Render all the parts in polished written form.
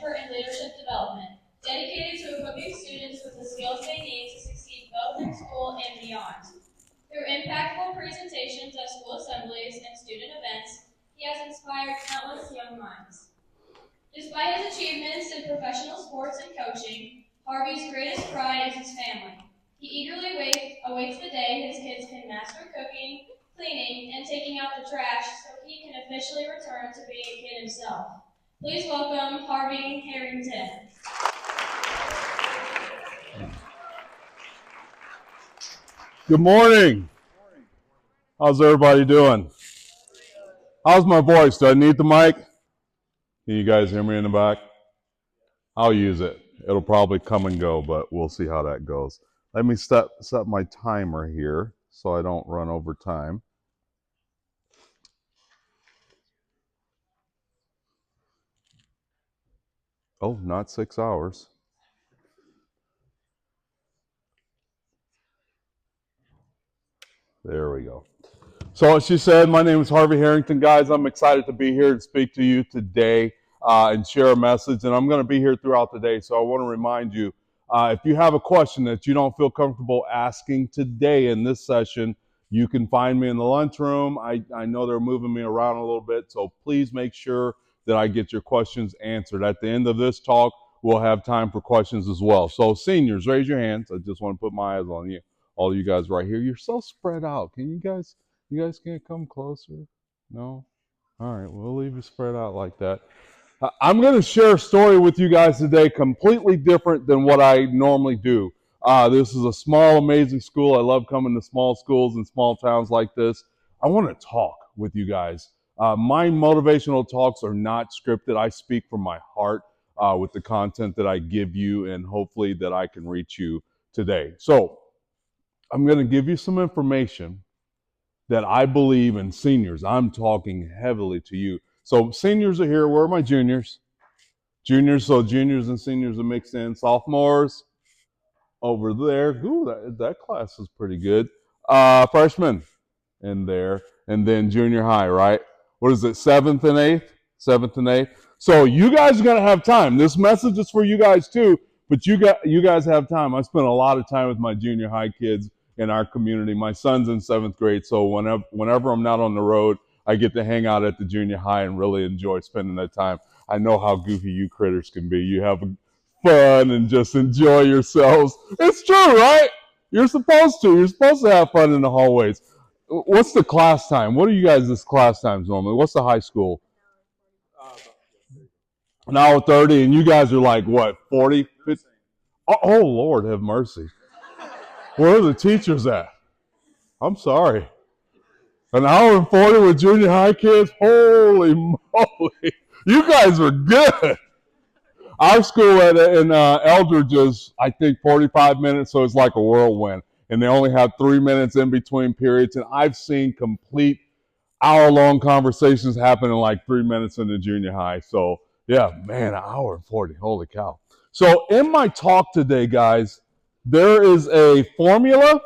effort in leadership development, dedicated to equipping students with the skills they need to succeed both in school and beyond. Through impactful presentations at school assemblies and student events, he has inspired countless young minds. Despite his achievements in professional sports and coaching, Harvie's greatest pride is his family. He eagerly awaits the day his kids can master cooking, cleaning, and taking out the trash so he can officially return to being a kid himself. Please welcome Harvie Herrington. Good morning. How's everybody doing? How's my voice? Do I need the mic? Can you guys hear me in the back? I'll use it. It'll probably come and go, but we'll see how that goes. Let me set my timer here so I don't run over time. Oh, not 6 hours. There we go. So as she said, my name is Harvie Herrington, guys. I'm excited to be here and speak to you today and share a message. And I'm going to be here throughout the day. So I want to remind you, if you have a question that you don't feel comfortable asking today in this session, you can find me in the lunchroom. I know they're moving me around a little bit, so please make sure that I get your questions answered. At the end of this talk, we'll have time for questions as well. So seniors, raise your hands. I just want to put my eyes on you. All you guys right here, you're so spread out. You guys can't come closer? No? All right, we'll leave you spread out like that. I'm going to share a story with you guys today completely different than what I normally do. This is a small, amazing school. I love coming to small schools and small towns like this. I want to talk with you guys. My motivational talks are not scripted. I speak from my heart with the content that I give you, and hopefully that I can reach you today. So I'm going to give you some information that I believe in seniors. I'm talking heavily to you. So seniors are here. Where are my juniors? Juniors, so juniors and seniors are mixed in. Sophomores over there. Ooh, that class is pretty good. Freshmen in there. And then junior high, right? What is it, 7th and 8th? 7th and 8th. So you guys are going to have time. This message is for you guys too, but you guys have time. I spent a lot of time with my junior high kids in our community. My son's in 7th grade, so whenever I'm not on the road, I get to hang out at the junior high and really enjoy spending that time. I know how goofy you critters can be. You have fun and just enjoy yourselves. It's true, right? You're supposed to. You're supposed to have fun in the hallways. What's the class time? What are you guys' class times normally? What's the high school? An hour 30, and you guys are like, what, 40? 50? Oh, Lord, have mercy. Where are the teachers at? I'm sorry. An hour and 40 with junior high kids? Holy moly. You guys are good. Our school in Eldridge is, I think, 45 minutes, so it's like a whirlwind. And they only have 3 minutes in between periods. And I've seen complete hour-long conversations happen in like 3 minutes in the junior high. So, yeah, man, an hour and 40. Holy cow. So in my talk today, guys, there is a formula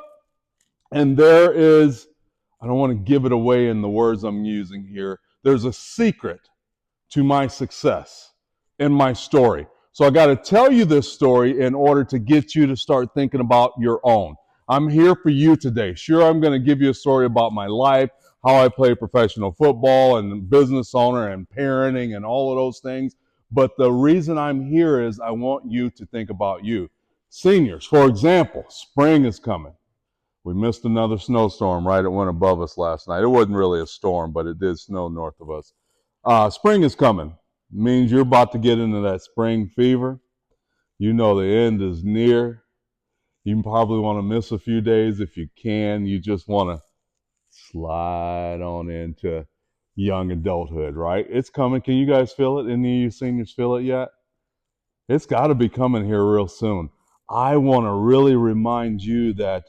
and there is, I don't want to give it away in the words I'm using here, there's a secret to my success in my story. So I got to tell you this story in order to get you to start thinking about your own. I'm here for you today. Sure, I'm going to give you a story about my life, how I play professional football and business owner and parenting and all of those things. But the reason I'm here is I want you to think about you. Seniors, for example, spring is coming. We missed another snowstorm, right? It went above us last night. It wasn't really a storm, but it did snow north of us. Spring is coming. It means you're about to get into that spring fever. You know the end is near. You probably want to miss a few days if you can. You just want to slide on into young adulthood, right? It's coming. Can you guys feel it? Any of you seniors feel it yet? It's got to be coming here real soon. I want to really remind you that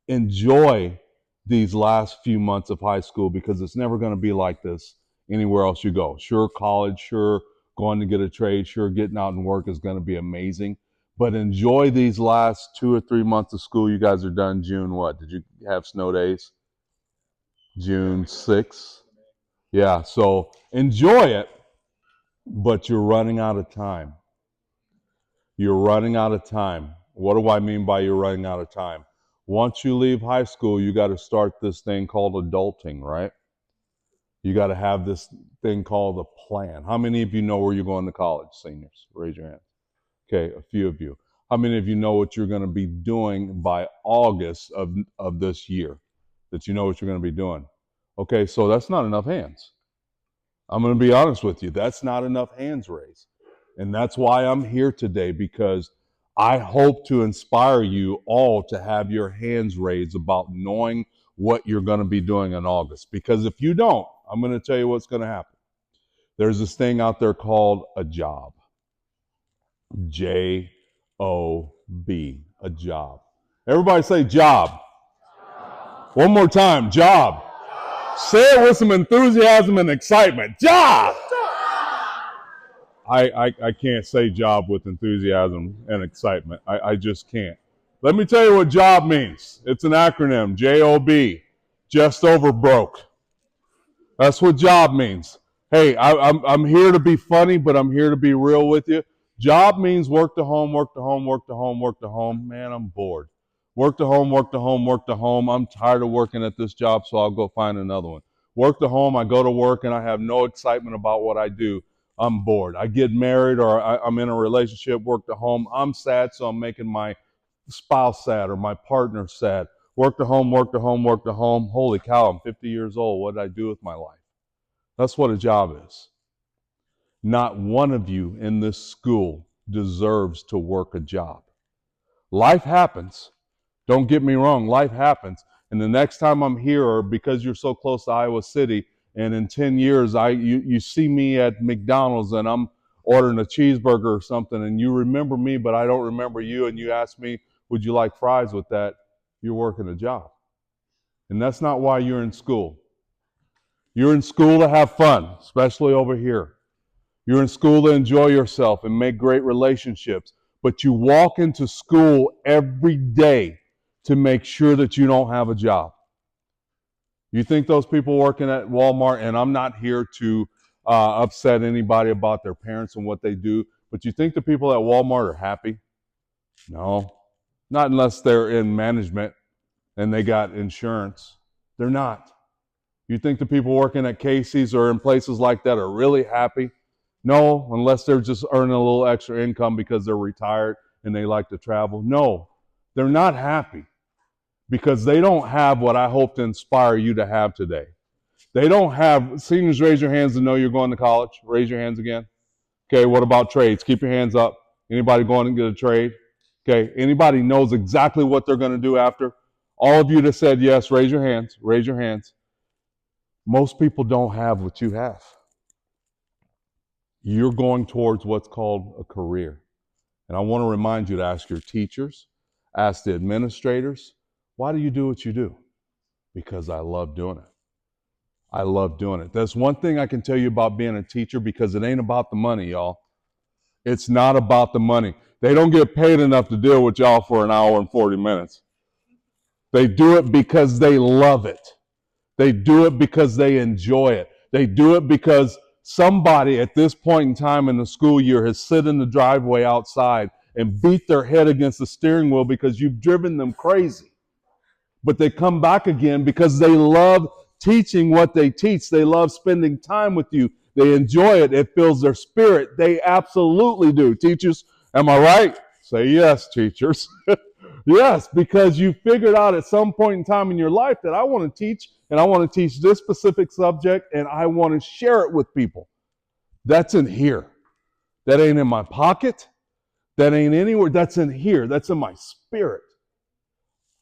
enjoy these last few months of high school because it's never going to be like this anywhere else you go. Sure, college, sure, going to get a trade, sure, getting out and work is going to be amazing. But enjoy these last 2 or 3 months of school. You guys are done June what? Did you have snow days? June 6th? Yeah, so enjoy it. but you're running out of time. You're running out of time. What do I mean by you're running out of time? Once you leave high school, you got to start this thing called adulting, right? You got to have this thing called a plan. How many of you know where you're going to college, seniors? Raise your hand. Okay, a few of you. How many of you know what you're going to be doing by August of this year? That you know what you're going to be doing? Okay, so that's not enough hands. I'm going to be honest with you. That's not enough hands raised. And that's why I'm here today, because I hope to inspire you all to have your hands raised about knowing what you're going to be doing in August. Because if you don't, I'm going to tell you what's going to happen. There's this thing out there called a job. Job, a job. Everybody say job. One more time, job. Say it with some enthusiasm and excitement. Job. I can't say job with enthusiasm and excitement. I just can't. Let me tell you what job means. It's an acronym, J-O-B, just over broke. That's what job means. Hey, I'm here to be funny, but I'm here to be real with you. Job means work to home, work to home, work to home, work to home. Man, I'm bored. Work to home, work to home, work to home. I'm tired of working at this job, so I'll go find another one. Work to home, I go to work and I have no excitement about what I do. I'm bored. I get married or I'm in a relationship, work to home. I'm sad, so I'm making my spouse sad or my partner sad. Work to home, work to home, work to home. Holy cow, I'm 50 years old. What did I do with my life? That's what a job is. Not one of you in this school deserves to work a job. Life happens. Don't get me wrong, life happens. And the next time I'm here, or because you're so close to Iowa City, and in 10 years you see me at McDonald's and I'm ordering a cheeseburger or something, and you remember me, but I don't remember you, and you ask me, would you like fries with that? You're working a job. And that's not why you're in school. You're in school to have fun, especially over here. You're in school to enjoy yourself and make great relationships. But you walk into school every day to make sure that you don't have a job. You think those people working at Walmart, and I'm not here to upset anybody about their parents and what they do, but you think the people at Walmart are happy? No, not unless they're in management and they got insurance. They're not. You think the people working at Casey's or in places like that are really happy? No, unless they're just earning a little extra income because they're retired and they like to travel. No, they're not happy because they don't have what I hope to inspire you to have today. They don't have, seniors, raise your hands to know you're going to college. Raise your hands again. Okay, what about trades? Keep your hands up. Anybody going to get a trade? Okay, anybody knows exactly what they're going to do after? All of you that said yes, raise your hands. Raise your hands. Most people don't have what you have. You're going towards what's called a career. And I want to remind you to ask your teachers, ask the administrators, why do you do what you do? Because I love doing it. I love doing it. There's one thing I can tell you about being a teacher, because it ain't about the money, y'all. It's not about the money. They don't get paid enough to deal with y'all for an hour and 40 minutes. They do it because they love it. They do it because they enjoy it. They do it because somebody at this point in time in the school year has sit in the driveway outside and beat their head against the steering wheel because you've driven them crazy. But they come back again because they love teaching what they teach. They love spending time with you. They enjoy it. It fills their spirit. They absolutely do. Teachers, am I right? Say yes, teachers. Yes, because you figured out at some point in time in your life that I want to teach, and I want to teach this specific subject, and I want to share it with people. That's in here. That ain't in my pocket. That ain't anywhere. That's in here. That's in my spirit.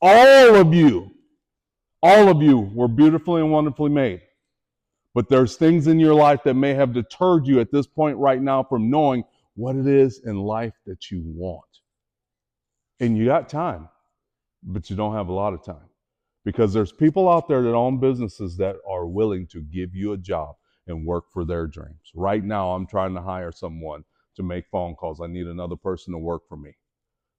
All of you were beautifully and wonderfully made. But there's things in your life that may have deterred you at this point right now from knowing what it is in life that you want. And you got time, but you don't have a lot of time. Because there's people out there that own businesses that are willing to give you a job and work for their dreams. Right now, I'm trying to hire someone to make phone calls. I need another person to work for me,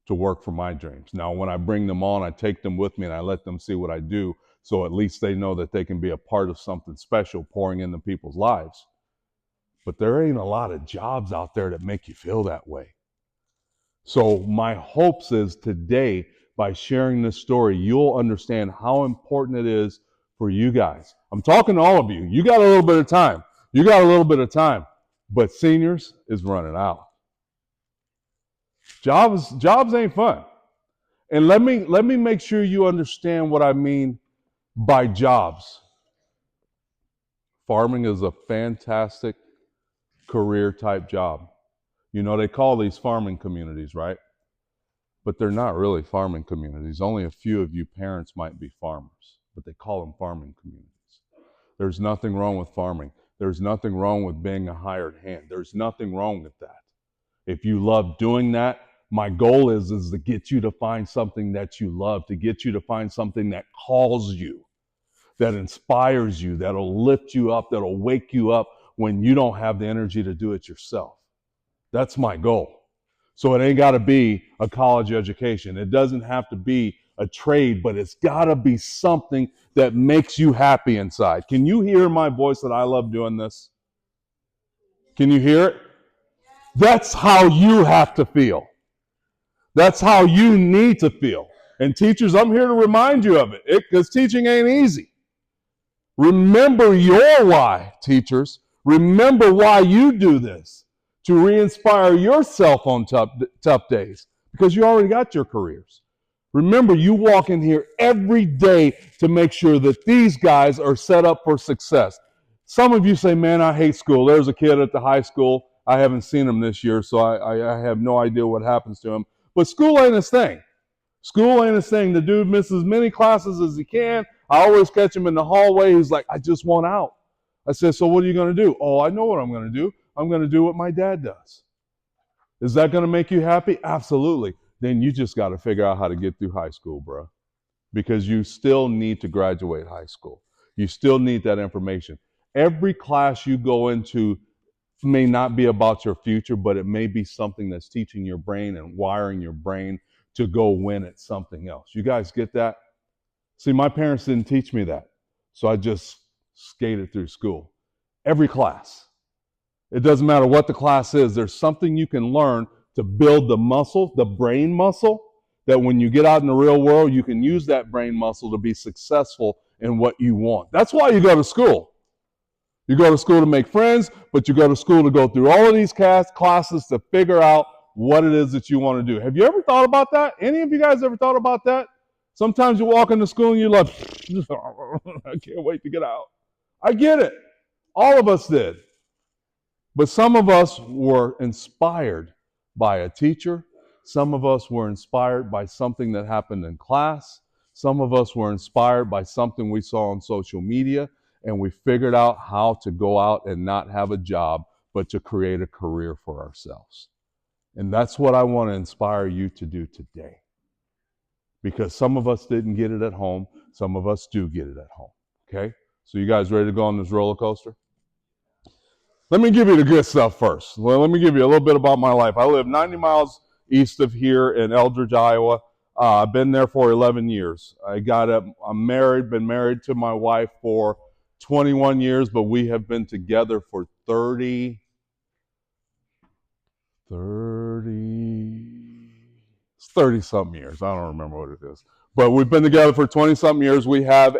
to work for my dreams. Now, when I bring them on, I take them with me and I let them see what I do, so at least they know that they can be a part of something special pouring into people's lives. but there ain't a lot of jobs out there that make you feel that way. So my hopes is today, by sharing this story, you'll understand how important it is for you guys. I'm talking to all of you. You got a little bit of time. You got a little bit of time. But seniors is running out. Jobs ain't fun. And let me make sure you understand what I mean by jobs. Farming is a fantastic career type job. You know, they call these farming communities, right? But they're not really farming communities. Only a few of you parents might be farmers, but they call them farming communities. There's nothing wrong with farming. There's nothing wrong with being a hired hand. There's nothing wrong with that. If you love doing that, my goal is to get you to find something that you love, to get you to find something that calls you, that inspires you, that'll lift you up, that'll wake you up when you don't have the energy to do it yourself. That's my goal. So it ain't got to be a college education. It doesn't have to be a trade, but it's got to be something that makes you happy inside. Can you hear my voice that I love doing this? Can you hear it? That's how you have to feel. That's how you need to feel. And teachers, I'm here to remind you of it, because teaching ain't easy. Remember your why, teachers. Remember why you do this, to re-inspire yourself on tough days, because you already got your careers. Remember, you walk in here every day to make sure that these guys are set up for success. Some of you say, man, I hate school. There's a kid at the high school. I haven't seen him this year, so I have no idea what happens to him. But school ain't his thing. School ain't his thing. The dude misses as many classes as he can. I always catch him in the hallway. He's like, I just want out. I said, so what are you going to do? Oh, I know what I'm going to do. I'm going to do what my dad does. Is that going to make you happy? Absolutely. Then you just got to figure out how to get through high school, bro. Because you still need to graduate high school. You still need that information. Every class you go into may not be about your future, but it may be something that's teaching your brain and wiring your brain to go win at something else. You guys get that? See, my parents didn't teach me that. So I just skated through school. Every class. It doesn't matter what the class is. There's something you can learn to build the muscle, the brain muscle, that when you get out in the real world, you can use that brain muscle to be successful in what you want. That's why you go to school. You go to school to make friends, but you go to school to go through all of these classes to figure out what it is that you want to do. Have you ever thought about that? Any of you guys ever thought about that? Sometimes you walk into school and you're like, I can't wait to get out. I get it. All of us did. But some of us were inspired by a teacher. Some of us were inspired by something that happened in class. Some of us were inspired by something we saw on social media, and we figured out how to go out and not have a job, but to create a career for ourselves. And that's what I want to inspire you to do today. Because some of us didn't get it at home. Some of us do get it at home. Okay? So you guys ready to go on this roller coaster? Let me give you the good stuff first. Well, let me give you a little bit about my life. I live 90 miles east of here in Eldridge, Iowa. I've been there for 11 years. I'm married, been married to my wife for 21 years, but we have been together for 30 something years. I don't remember what it is. But we've been together for 20 something years. We have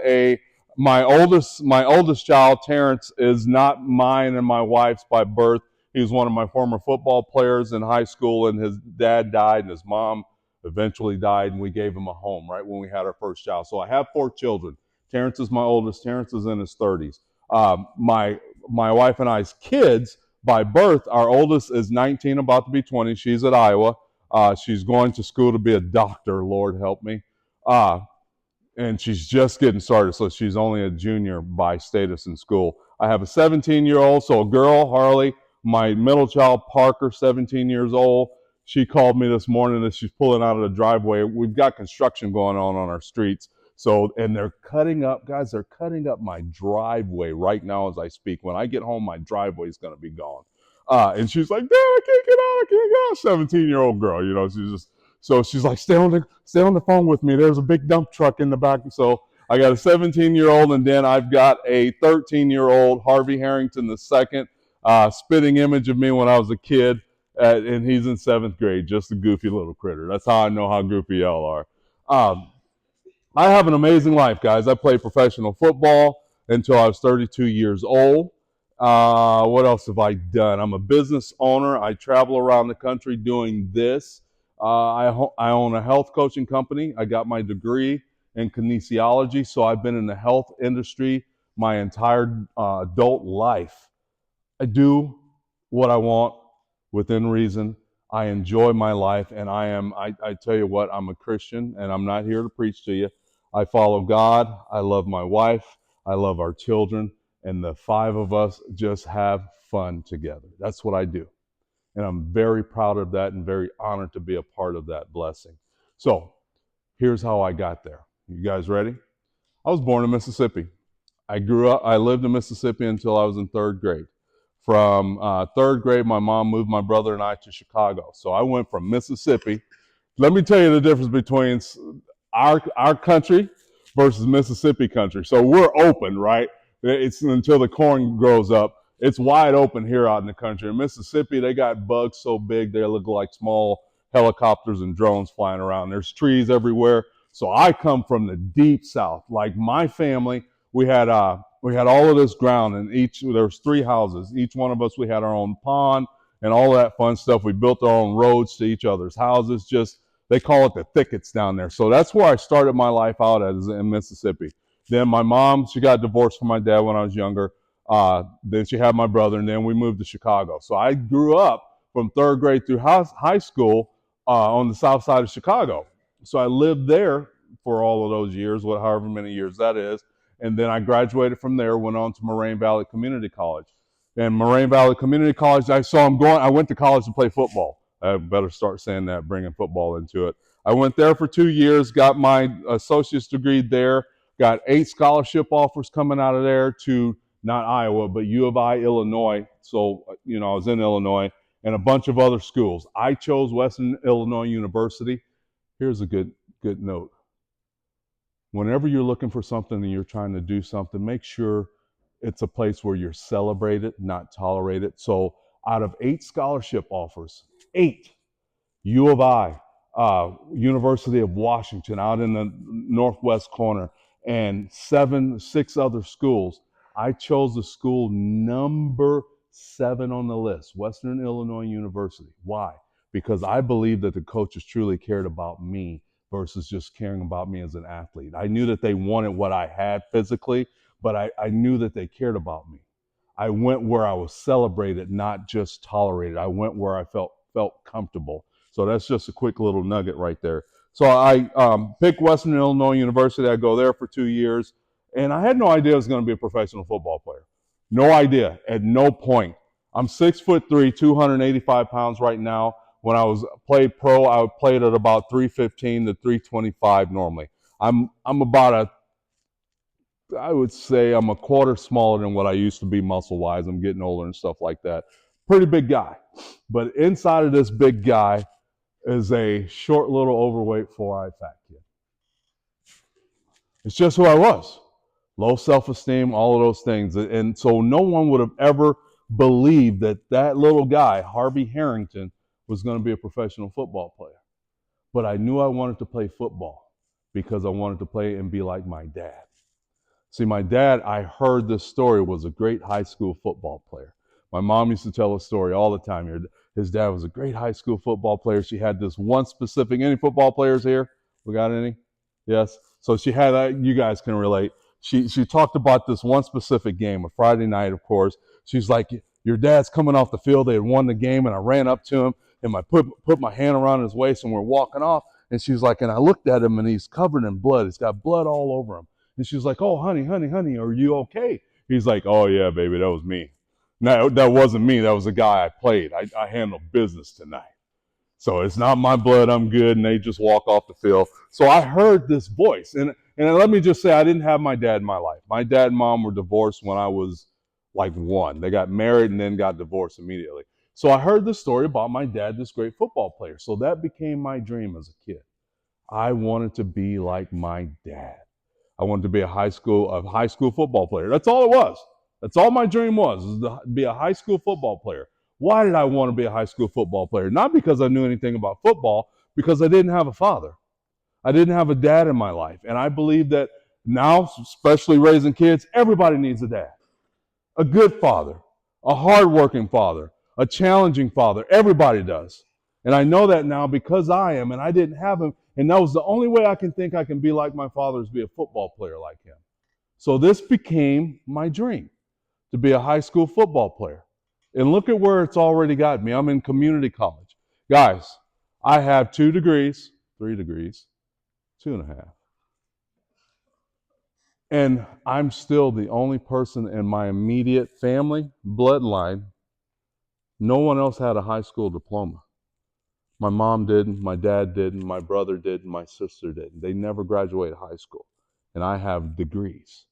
my oldest child, Terrence, is not mine and my wife's by birth. He was one of my former football players in high school, and his dad died and his mom eventually died, and we gave him a home right when we had our first child. So I have 4 children. Terrence is my oldest. Terrence is in his 30s. My wife and I's kids by birth, our oldest is 19, about to be 20. She's at Iowa. She's going to school to be a doctor, Lord help me. And she's just getting started, so she's only a junior by status in school. I have a 17-year-old, so a girl, Harley. My middle child, Parker, 17 years old. She called me this morning as she's pulling out of the driveway. We've got construction going on our streets. And they're cutting up, guys, they're cutting up my driveway right now as I speak. When I get home, my driveway is going to be gone. And she's like, Dad, I can't get out. 17-year-old girl, you know, she's like, stay on the phone with me. There's a big dump truck in the back. So I got a 17-year-old, and then I've got a 13-year-old, Harvie Herrington II. spitting image of me when I was a kid, and he's in 7th grade, just a goofy little critter. That's how I know how goofy y'all are. Um, I have an amazing life, guys. I played professional football until I was 32 years old. What else have I done? I'm a business owner. I travel around the country doing this. I own a health coaching company. I got my degree in kinesiology, so I've been in the health industry my entire adult life. I do what I want within reason. I enjoy my life, and I tell you what, I'm a Christian, and I'm not here to preach to you. I follow God. I love my wife. I love our children, and the 5 of us just have fun together. That's what I do. And I'm very proud of that and very honored to be a part of that blessing. So here's how I got there. You guys ready? I was born in Mississippi. I lived in Mississippi until I was in 3rd grade. From 3rd grade, my mom moved my brother and I to Chicago. So I went from Mississippi. Let me tell you the difference between our country versus Mississippi country. So we're open, right? It's until the corn grows up. It's wide open here out in the country. In Mississippi, they got bugs so big they look like small helicopters and drones flying around. There's trees everywhere. So I come from the deep South. Like my family, we had all of this ground, and there was 3 houses. Each one of us, we had our own pond and all that fun stuff. We built our own roads to each other's houses. Just they call it the thickets down there. So that's where I started my life out at, is in Mississippi. Then my mom, she got divorced from my dad when I was younger. Then she had my brother, and then we moved to Chicago. So I grew up from 3rd grade through high school on the south side of Chicago. So I lived there for all of those years, however many years that is. And then I graduated from there, went on to Moraine Valley Community College. And Moraine Valley Community College, I went to college to play football. I better start saying that, bringing football into it. I went there for 2 years, got my associate's degree there, got 8 scholarship offers coming out of there to not Iowa, but U of I, Illinois. So, I was in Illinois, and a bunch of other schools. I chose Western Illinois University. Here's a good note. Whenever you're looking for something and you're trying to do something, make sure it's a place where you're celebrated, not tolerated. So out of 8 scholarship offers, 8, U of I, University of Washington out in the northwest corner, and 6 other schools, I chose the school number 7 on the list, Western Illinois University. Why? Because I believe that the coaches truly cared about me versus just caring about me as an athlete. I knew that they wanted what I had physically, but I knew that they cared about me. I went where I was celebrated, not just tolerated. I went where I felt comfortable. So that's just a quick little nugget right there. So I picked Western Illinois University. I go there for 2 years, and I had no idea I was going to be a professional football player. No idea. At no point. I'm 6'3", 285 pounds right now. When I played pro, I played at about 315 to 325 normally. I would say I'm a quarter smaller than what I used to be muscle-wise. I'm getting older and stuff like that. Pretty big guy. But inside of this big guy is a short, little, overweight, 4-eyed fat kid. It's just who I was. Low self-esteem, all of those things. And so no one would have ever believed that little guy, Harvie Herrington, was going to be a professional football player. But I knew I wanted to play football because I wanted to play and be like my dad. See, my dad, I heard this story, was a great high school football player. My mom used to tell a story all the time. His dad was a great high school football player. She had this one specific, any football players here? We got any? Yes? So she had, you guys can relate. She talked about this one specific game, a Friday night, of course. She's like, your dad's coming off the field. They had won the game, and I ran up to him, and I put my hand around his waist, and we're walking off. And she's like, and I looked at him, and he's covered in blood. He's got blood all over him. And she's like, oh, honey, are you okay? He's like, oh, yeah, baby, that was me. No, that wasn't me. That was the guy I played. I handled business tonight. So it's not my blood. I'm good. And they just walk off the field. So I heard this voice. And let me just say, I didn't have my dad in my life. My dad and mom were divorced when I was like 1. They got married and then got divorced immediately. So I heard this story about my dad, this great football player. So that became my dream as a kid. I wanted to be like my dad. I wanted to be a high school football player. That's all it was. That's all my dream was, is to be a high school football player. Why did I want to be a high school football player? Not because I knew anything about football, because I didn't have a father. I didn't have a dad in my life. And I believe that now, especially raising kids, everybody needs a dad. A good father, a hardworking father, a challenging father. Everybody does. And I know that now because I am, and I didn't have him. And that was the only way I can think I can be like my father, is be a football player like him. So this became my dream, to be a high school football player. And look at where it's already got me. I'm in community college. Guys, I have 2 degrees, 3 degrees, 2.5. And I'm still the only person in my immediate family bloodline. No one else had a high school diploma. My mom didn't, my dad didn't, my brother didn't, my sister didn't. They never graduated high school. And I have degrees.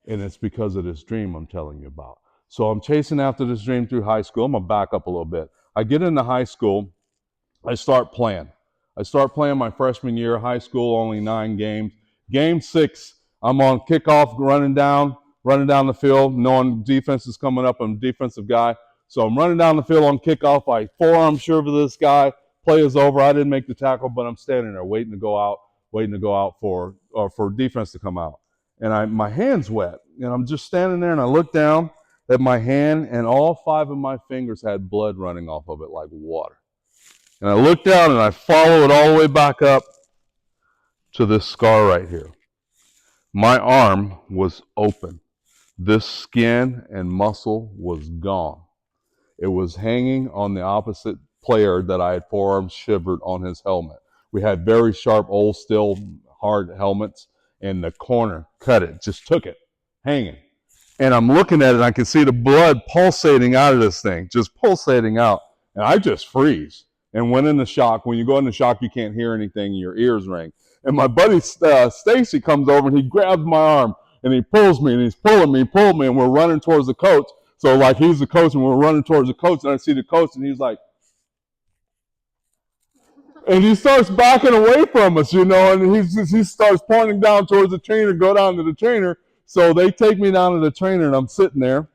And it's because of this dream I'm telling you about. So I'm chasing after this dream through high school. I'm going to back up a little bit. I get into high school. I start playing. I start playing my freshman year, high school, only 9 games. Game 6, I'm on kickoff, running down the field, knowing defense is coming up. I'm a defensive guy. So I'm running down the field on kickoff. I forearm shove this guy. Play is over. I didn't make the tackle, but I'm standing there waiting to go out for defense to come out. And my hand's wet. And I'm just standing there, and I look down at my hand, and all 5 of my fingers had blood running off of it like water. And I look down, and I follow it all the way back up to this scar right here. My arm was open. This skin and muscle was gone. It was hanging on the opposite player that I had forearm shivered on his helmet. We had very sharp, old steel, hard helmets, and the corner cut it, just took it, hanging. And I'm looking at it, and I can see the blood pulsating out of this thing, just pulsating out. And I just freeze and went into shock. When you go into shock, you can't hear anything, your ears ring. And my buddy Stacy comes over, and he grabs my arm, and he pulls me, and he's pulling me, and we're running towards the coach. So like he's the coach, and we're running towards the coach, and I see the coach, and he's like, and he starts backing away from us, and he starts pointing down towards the trainer, go down to the trainer. So they take me down to the trainer, and I'm sitting there,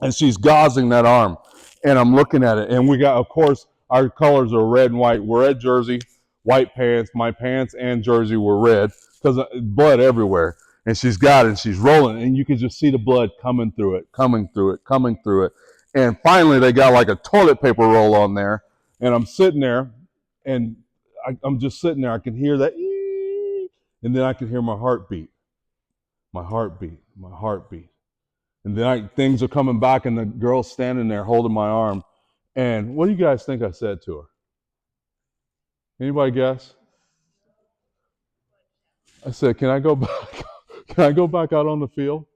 and she's gauzing that arm, and I'm looking at it, and we got, of course, our colors are red and white. We're red jersey, white pants. My pants and jersey were red because blood everywhere. And she's got it, and she's rolling, and you can just see the blood coming through it. And finally, they got like a toilet paper roll on there, and I'm sitting there, and I'm just sitting there. I can hear that, and then I can hear my heartbeat. And then things are coming back, and the girl's standing there holding my arm. And what do you guys think I said to her? Anybody guess? I said, "Can I go back? Can I go back out on the field?"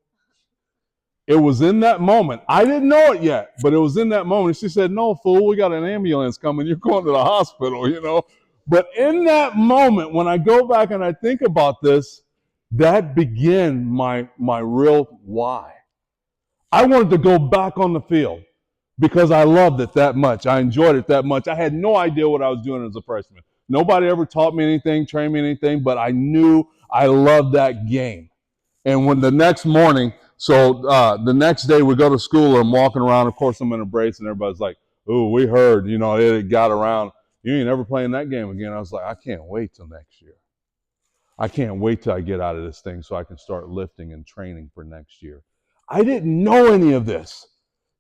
It was in that moment. I didn't know it yet, but it was in that moment. She said, "No, fool, we got an ambulance coming. You're going to the hospital, But in that moment, when I go back and I think about this, that began my real why. I wanted to go back on the field because I loved it that much. I enjoyed it that much. I had no idea what I was doing as a freshman. Nobody ever taught me anything, trained me anything, but I knew I loved that game. And when the next morning, the next day we go to school, and I'm walking around. Of course, I'm in a brace, and everybody's like, "Ooh, we heard, it got around. You ain't never playing that game again." I was like, I can't wait till next year. I can't wait till I get out of this thing so I can start lifting and training for next year. I didn't know any of this.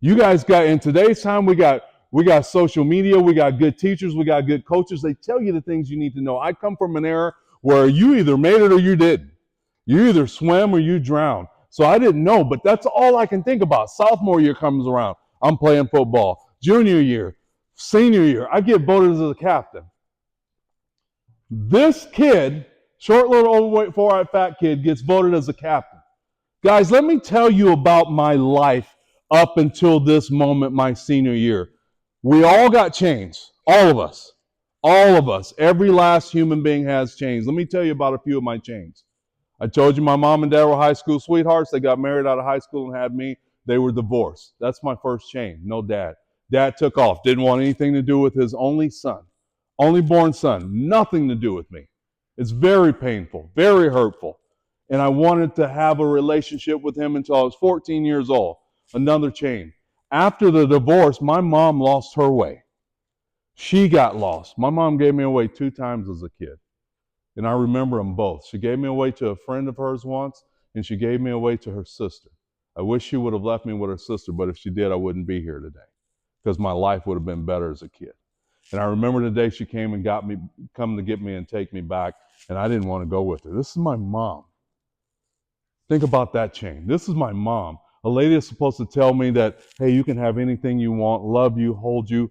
You guys in today's time, we got social media, we got good teachers, we got good coaches. They tell you the things you need to know. I come from an era where you either made it or you didn't. You either swam or you drowned. So I didn't know, but that's all I can think about. Sophomore year comes around, I'm playing football. Junior year, senior year, I get voted as a captain. This kid, short, little, overweight, 4-eyed, fat kid, gets voted as a captain. Guys, let me tell you about my life up until this moment, my senior year. We all got changed. All of us. All of us. Every last human being has changed. Let me tell you about a few of my changes. I told you my mom and dad were high school sweethearts. They got married out of high school and had me. They were divorced. That's my first change. No dad. Dad took off. Didn't want anything to do with his only son. Only born son. Nothing to do with me. It's very painful. Very hurtful. And I wanted to have a relationship with him until I was 14 years old. Another chain. After the divorce, my mom lost her way. She got lost. My mom gave me away 2 times as a kid. And I remember them both. She gave me away to a friend of hers once, and she gave me away to her sister. I wish she would have left me with her sister, but if she did, I wouldn't be here today because my life would have been better as a kid. And I remember the day she came and come to get me and take me back, and I didn't want to go with her. This is my mom. Think about that chain. This is my mom. A lady is supposed to tell me that, hey, you can have anything you want, love you, hold you,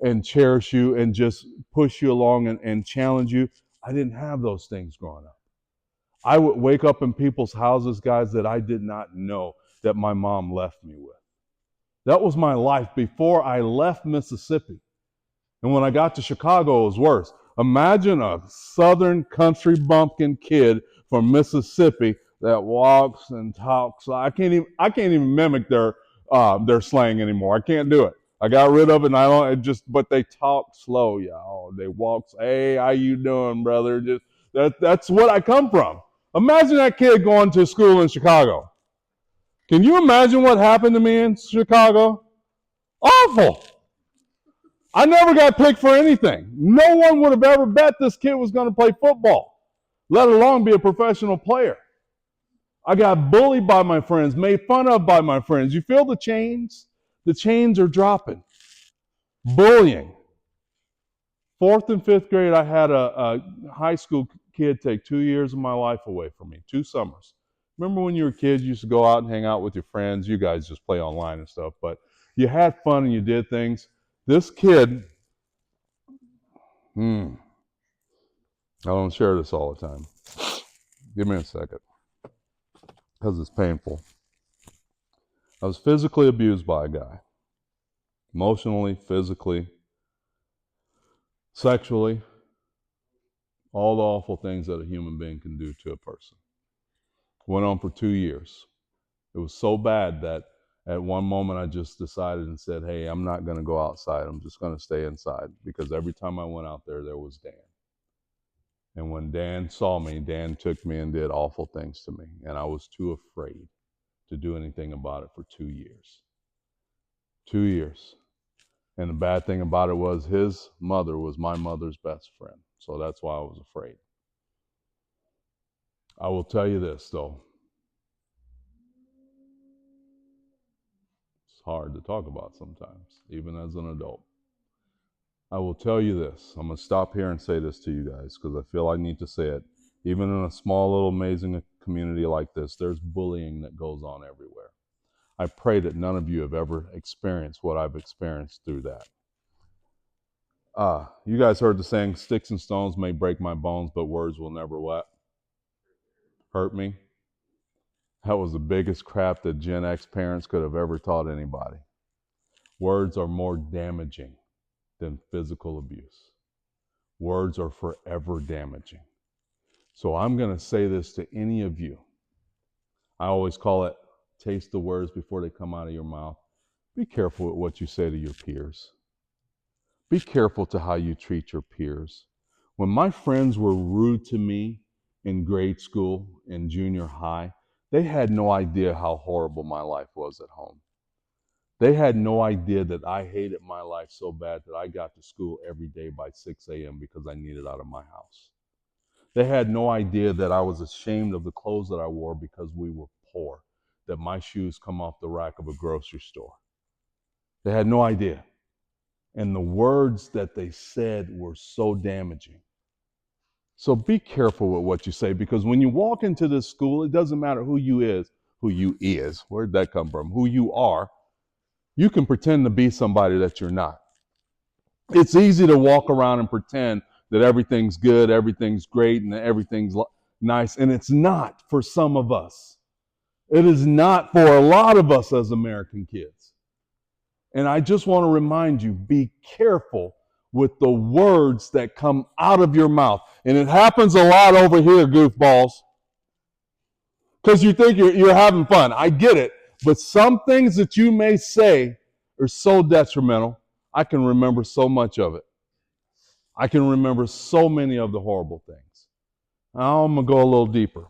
and cherish you, and just push you along and challenge you. I didn't have those things growing up. I would wake up in people's houses, guys, that I did not know that my mom left me with. That was my life before I left Mississippi. And when I got to Chicago, it was worse. Imagine a southern country bumpkin kid from Mississippi that walks and talks. I can't even mimic their slang anymore. I can't do it. I got rid of it, and I don't. But they talk slow, y'all. They walk. Hey, how you doing, brother? That's what I come from. Imagine that kid going to school in Chicago. Can you imagine what happened to me in Chicago? Awful. I never got picked for anything. No one would have ever bet this kid was going to play football, let alone be a professional player. I got bullied by my friends, made fun of by my friends. You feel the chains? The chains are dropping. Bullying. 4th and 5th grade, I had a high school kid take 2 years of my life away from me, 2 summers. Remember when you were kids, you used to go out and hang out with your friends. You guys just play online and stuff, but you had fun and you did things. This kid, I don't share this all the time. Give me a second, because it's painful. I was physically abused by a guy. Emotionally, physically, sexually, all the awful things that a human being can do to a person. Went on for 2 years. It was so bad that at one moment I just decided and said, hey, I'm not going to go outside. I'm just going to stay inside, because every time I went out there was Dan. And when Dan saw me, Dan took me and did awful things to me. And I was too afraid to do anything about it for 2 years. 2 years. And the bad thing about it was his mother was my mother's best friend. So that's why I was afraid. I will tell you this, though. It's hard to talk about sometimes, even as an adult. I will tell you this. I'm going to stop here and say this to you guys because I feel I need to say it. Even in a small, little, amazing community like this, there's bullying that goes on everywhere. I pray that none of you have ever experienced what I've experienced through that. You guys heard the saying, sticks and stones may break my bones, but words will never what? Hurt me. That was the biggest crap that Gen X parents could have ever taught anybody. Words are more damaging than physical abuse. Words are forever damaging. So I'm going to say this to any of you. I always call it taste the words before they come out of your mouth. Be careful with what you say to your peers. Be careful to how you treat your peers. When my friends were rude to me in grade school, in junior high, they had no idea how horrible my life was at home. They had no idea that I hated my life so bad that I got to school every day by 6 a.m. because I needed out of my house. They had no idea that I was ashamed of the clothes that I wore because we were poor, that my shoes come off the rack of a grocery store. They had no idea. And the words that they said were so damaging. So be careful with what you say, because when you walk into this school, it doesn't matter who you is, where'd that come from, who you are, you can pretend to be somebody that you're not. It's easy to walk around and pretend that everything's good, everything's great, and everything's nice, and it's not for some of us. It is not for a lot of us as American kids. And I just want to remind you, be careful with the words that come out of your mouth. And it happens a lot over here, goofballs. Because you think you're having fun. I get it. But some things that you may say are so detrimental. I can remember so much of it. I can remember so many of the horrible things. Now I'm going to go a little deeper.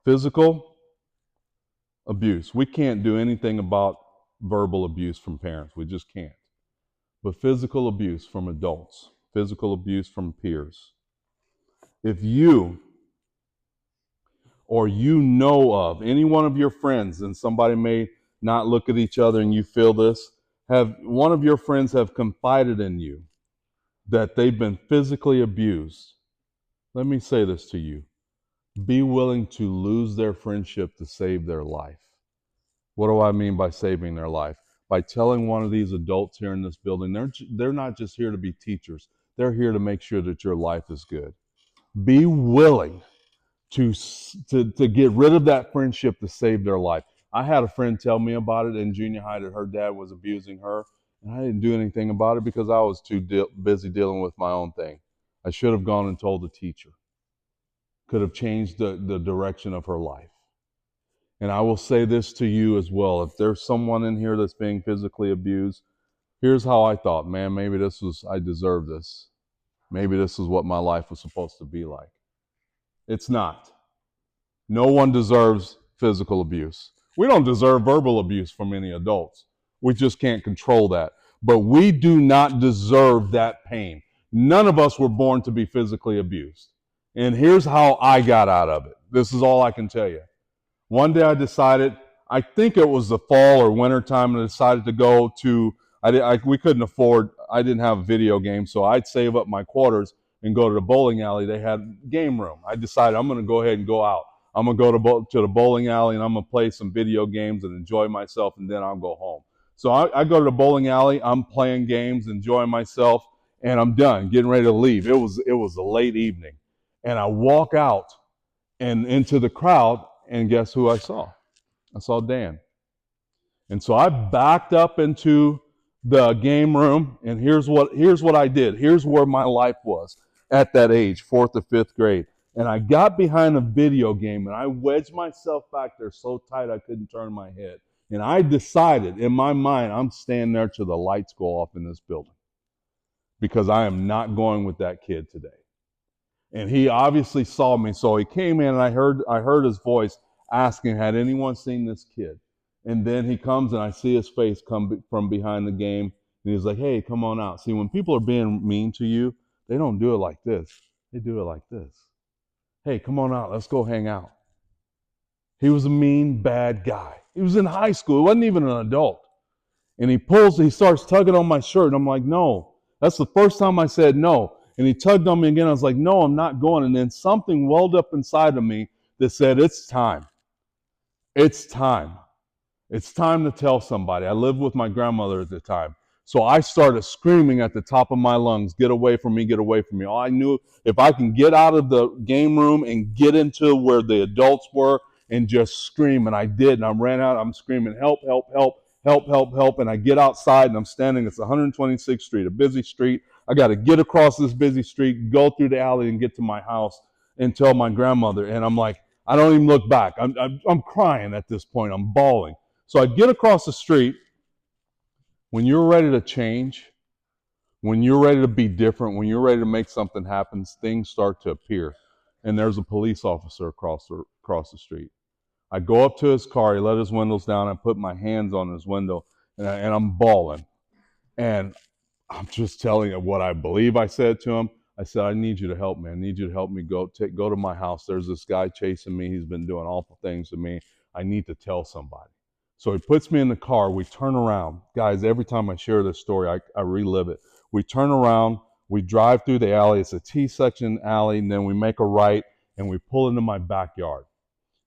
Physical abuse. We can't do anything about verbal abuse from parents. We just can't. But physical abuse from adults, physical abuse from peers. If you or you know of any one of your friends, and somebody may not look at each other and you feel this, have one of your friends have confided in you that they've been physically abused, let me say this to you. Be willing to lose their friendship to save their life. What do I mean by saving their life? By telling one of these adults here in this building, they're not just here to be teachers. They're here to make sure that your life is good. Be willing to get rid of that friendship to save their life. I had a friend tell me about it in junior high that her dad was abusing her, and I didn't do anything about it because I was too busy dealing with my own thing. I should have gone and told the teacher. Could have changed the direction of her life. And I will say this to you as well. If there's someone in here that's being physically abused, here's how I thought, man, maybe I deserve this. Maybe this is what my life was supposed to be like. It's not. No one deserves physical abuse. We don't deserve verbal abuse from any adults. We just can't control that. But we do not deserve that pain. None of us were born to be physically abused. And here's how I got out of it. This is all I can tell you. One day I decided, I think it was the fall or winter time, and I decided to go to, we couldn't afford, I didn't have a video game, so I'd save up my quarters and go to the bowling alley. They had game room. I decided I'm going to go ahead and go out. I'm going to go to the bowling alley and I'm going to play some video games and enjoy myself, and then I'll go home. So I go to the bowling alley, I'm playing games, enjoying myself, and I'm done, getting ready to leave. It was a late evening. And I walk out and into the crowd, and guess who I saw? I saw Dan. And so I backed up into the game room, and here's what I did. Here's where my life was at that age, 4th or 5th grade. And I got behind a video game, and I wedged myself back there so tight I couldn't turn my head. And I decided in my mind, I'm standing there till the lights go off in this building, because I am not going with that kid today. And he obviously saw me, so he came in, and I heard his voice asking, had anyone seen this kid? And then he comes, and I see his face come from behind the game, and he's like, hey, come on out. See, when people are being mean to you, they don't do it like this. They do it like this. Hey, come on out. Let's go hang out. He was a mean, bad guy. He was in high school. He wasn't even an adult. And he starts tugging on my shirt, and I'm like, no. That's the first time I said no. And he tugged on me again. I was like, no, I'm not going. And then something welled up inside of me that said, it's time. It's time. It's time to tell somebody. I lived with my grandmother at the time. So I started screaming at the top of my lungs, get away from me, get away from me. All I knew, if I can get out of the game room and get into where the adults were and just scream, and I did, and I ran out, I'm screaming, help, help, help, help, help, help, and I get outside, and I'm standing, it's 126th Street, a busy street. I got to get across this busy street, go through the alley, and get to my house and tell my grandmother, and I'm like, I don't even look back. I'm crying at this point. I'm bawling. So I get across the street. When you're ready to change, when you're ready to be different, when you're ready to make something happen, things start to appear. And there's a police officer across the street. I go up to his car. He let his windows down. I put my hands on his window, and I'm bawling. And I'm just telling you what I believe I said to him. I said, I need you to help me. I need you to help me go to my house. There's this guy chasing me. He's been doing awful things to me. I need to tell somebody. So he puts me in the car. We turn around. Guys, every time I share this story, I relive it. We turn around. We drive through the alley. It's a T-section alley. And then we make a right, and we pull into my backyard.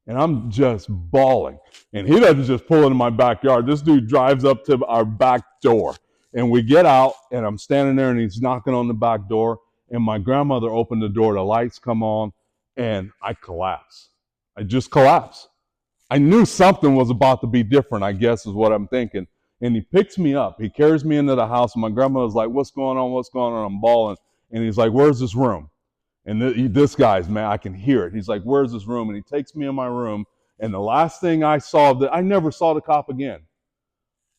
And I'm just bawling. And he doesn't just pull into my backyard. This dude drives up to our back door. And we get out, and I'm standing there, and he's knocking on the back door. And my grandmother opened the door. The lights come on, and I collapse. I just collapse. I knew something was about to be different, I guess is what I'm thinking. And he picks me up. He carries me into the house. And my grandmother's like, what's going on? What's going on? I'm bawling. And he's like, where's this room? And this guy's, man, I can hear it. He's like, where's this room? And he takes me in my room. And the last thing I saw, I never saw the cop again.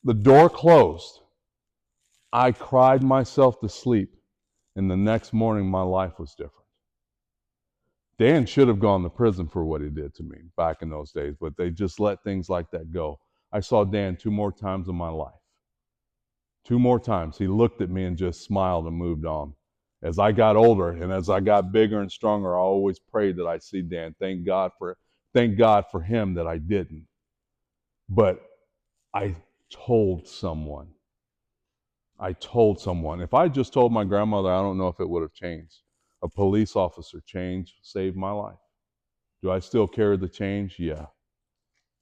The door closed. I cried myself to sleep. And the next morning, my life was different. Dan should have gone to prison for what he did to me back in those days, but they just let things like that go. I saw Dan 2 more times in my life. 2 more times. He looked at me and just smiled and moved on. As I got older and as I got bigger and stronger, I always prayed that I see Dan. Thank God for him that I didn't. But I told someone. If I just told my grandmother, I don't know if it would have changed. A police officer change saved my life. Do I still carry the change? Yeah.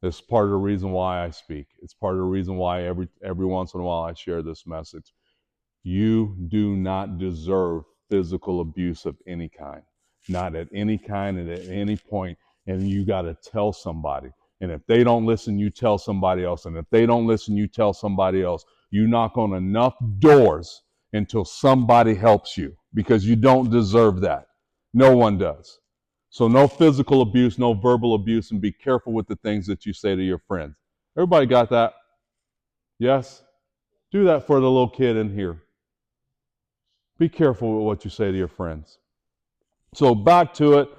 It's part of the reason why I speak. It's part of the reason why every once in a while I share this message. You do not deserve physical abuse of any kind. Not at any kind and at any point. And you got to tell somebody. And if they don't listen, you tell somebody else. And if they don't listen, you tell somebody else. You knock on enough doors until somebody helps you, because you don't deserve that. No one does. So no physical abuse, no verbal abuse, and be careful with the things that you say to your friends. Everybody got that? Yes? Do that for the little kid in here. Be careful with what you say to your friends. So back to it.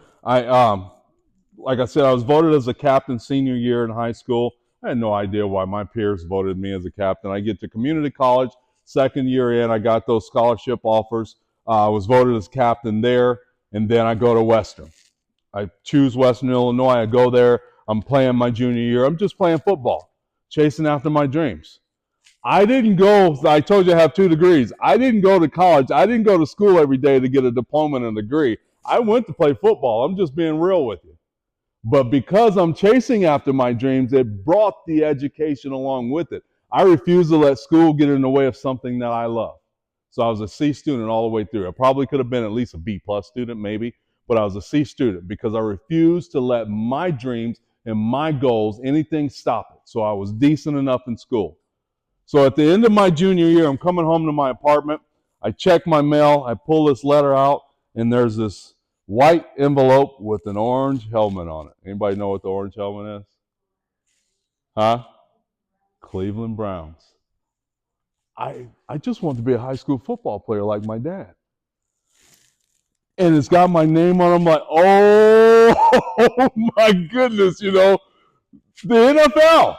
Like I said, I was voted as a captain senior year in high school. I had no idea why my peers voted me as a captain. I get to community college, second year in, I got those scholarship offers. I was voted as captain there, and then I go to Western. I choose Western Illinois. I go there. I'm playing my junior year. I'm just playing football, chasing after my dreams. I didn't go, I told you I have 2 degrees. I didn't go to college. I didn't go to school every day to get a diploma and a degree. I went to play football. I'm just being real with you. But because I'm chasing after my dreams, it brought the education along with it. I refuse to let school get in the way of something that I love. So I was a C student all the way through. I probably could have been at least a B plus student, maybe, but I was a C student because I refused to let my dreams and my goals, anything, stop it. So I was decent enough in school. So at the end of my junior year, I'm coming home to my apartment. I check my mail. I pull this letter out, and there's this white envelope with an orange helmet on it. Anybody know what the orange helmet is? Huh? Cleveland Browns. I just want to be a high school football player like my dad. And it's got my name on it. I'm like, oh my goodness, the NFL.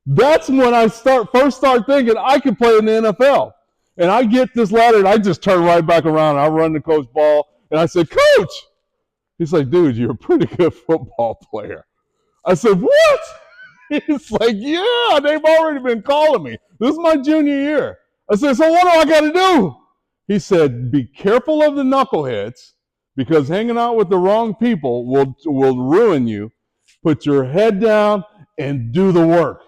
That's when I first start thinking I could play in the NFL. And I get this letter, and I just turn right back around, and I run to Coach Ball, and I said, Coach! He's like, dude, you're a pretty good football player. I said, what? He's like, yeah, they've already been calling me. This is my junior year. I said, so what do I got to do? He said, be careful of the knuckleheads, because hanging out with the wrong people will ruin you. Put your head down and do the work.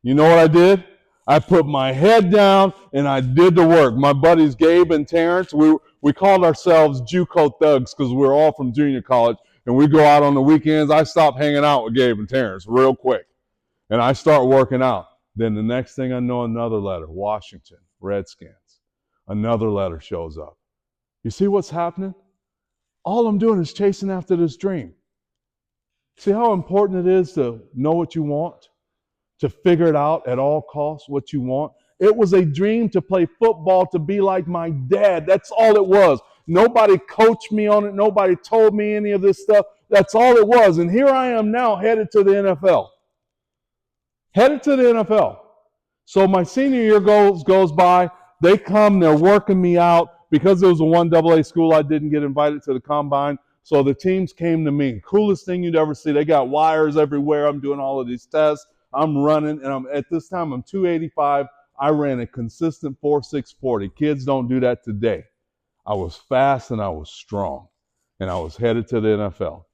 You know what I did? I put my head down and I did the work. My buddies Gabe and Terrence, we called ourselves JUCO thugs because we were all from junior college, and we go out on the weekends. I stopped hanging out with Gabe and Terrence real quick, and I start working out. Then the next thing I know, another letter, Washington, Redskins. Another letter shows up. You see what's happening? All I'm doing is chasing after this dream. See how important it is to know what you want? To figure it out at all costs, what you want. It was a dream to play football, to be like my dad. That's all it was. Nobody coached me on it. Nobody told me any of this stuff. That's all it was. And here I am now headed to the NFL. Headed to the NFL. So my senior year goes by. They come, they're working me out. Because it was a 1AA school, I didn't get invited to the combine. So the teams came to me. Coolest thing you'd ever see. They got wires everywhere. I'm doing all of these tests. I'm running, and at this time, I'm 285. I ran a consistent 4.640. Kids don't do that today. I was fast and I was strong, and I was headed to the NFL.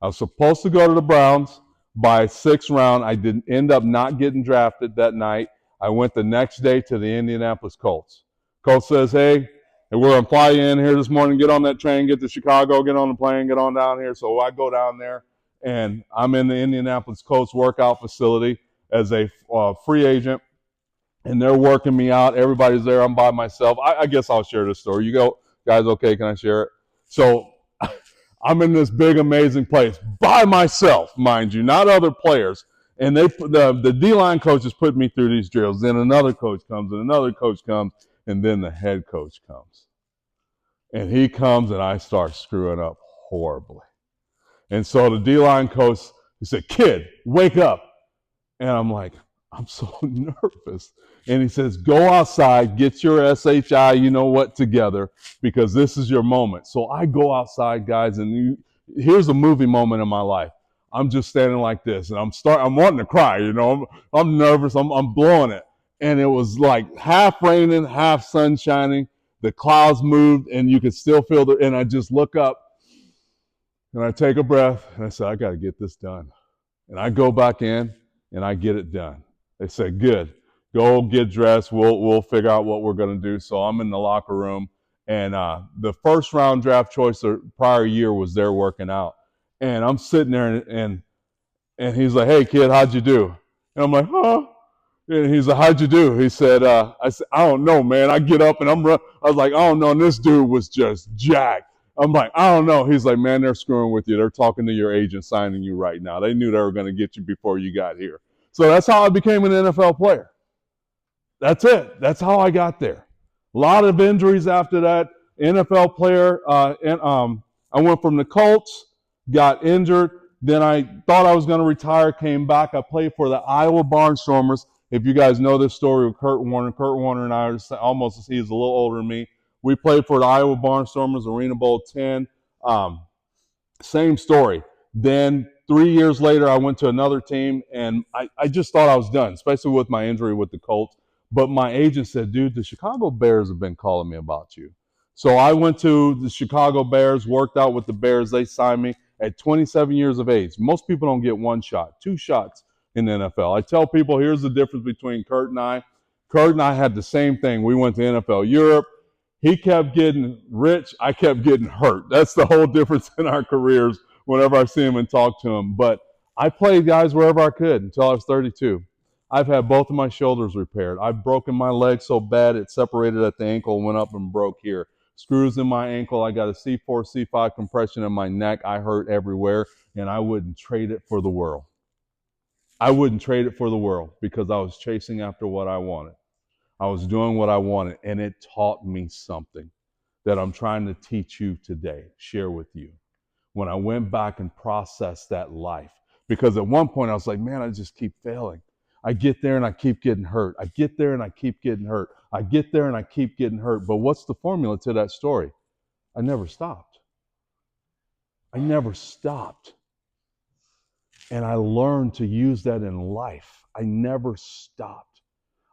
I was supposed to go to the Browns by 6th round. I didn't end up not getting drafted that night. I went the next day to the Indianapolis Colts. Coach says, hey, we're going to fly you in here this morning. Get on that train, get to Chicago, get on the plane, get on down here. So I go down there. And I'm in the Indianapolis Colts workout facility as a free agent, and they're working me out. Everybody's there. I'm by myself. I guess I'll share this story. You go, guys, okay, can I share it? So I'm in this big, amazing place by myself, mind you, not other players. And the D-line coaches put me through these drills. Then another coach comes, and another coach comes, and then the head coach comes. And he comes, and I start screwing up horribly. And so the D-line coach, he said, "Kid, wake up." And I'm like, I'm so nervous. And he says, "Go outside, get your SHI, you know what, together, because this is your moment." So I go outside, guys, and here's a movie moment in my life. I'm just standing like this, and I'm wanting to cry, I'm nervous, I'm blowing it. And it was like half raining, half sun shining. The clouds moved, and you could still feel and I just look up, and I take a breath, and I said, "I got to get this done." And I go back in, and I get it done. They said, "Good, go get dressed. We'll figure out what we're going to do." So I'm in the locker room, and the first round draft choice the prior year was there working out, and I'm sitting there, and he's like, "Hey kid, how'd you do?" And I'm like, "Huh?" And he's like, "How'd you do?" He said, "I said, I don't know, man." I get up and I was like, "I don't know." And this dude was just jacked. I'm like, "I don't know." He's like, "Man, they're screwing with you. They're talking to your agent, signing you right now. They knew they were going to get you before you got here." So that's how I became an NFL player. That's it. That's how I got there. A lot of injuries after that. NFL player, and I went from the Colts, got injured. Then I thought I was going to retire, came back. I played for the Iowa Barnstormers. If you guys know this story with Kurt Warner and I are almost, he's a little older than me. We played for the Iowa Barnstormers, Arena Bowl 10. Same story. Then 3 years later, I went to another team, and I just thought I was done, especially with my injury with the Colts. But my agent said, "Dude, the Chicago Bears have been calling me about you." So I went to the Chicago Bears, worked out with the Bears. They signed me at 27 years of age. Most people don't get one shot, two shots in the NFL. I tell people, here's the difference between Kurt and I. Kurt and I had the same thing. We went to NFL Europe. He kept getting rich. I kept getting hurt. That's the whole difference in our careers whenever I see him and talk to him. But I played guys wherever I could until I was 32. I've had both of my shoulders repaired. I've broken my leg so bad it separated at the ankle and went up and broke here. Screws in my ankle. I got a C4, C5 compression in my neck. I hurt everywhere, and I wouldn't trade it for the world. I wouldn't trade it for the world because I was chasing after what I wanted. I was doing what I wanted, and it taught me something that I'm trying to teach you today, share with you. When I went back and processed that life, because at one point I was like, man, I just keep failing. I get there and I keep getting hurt. I get there and I keep getting hurt. I get there and I keep getting hurt. But what's the formula to that story? I never stopped. I never stopped. And I learned to use that in life. I never stopped.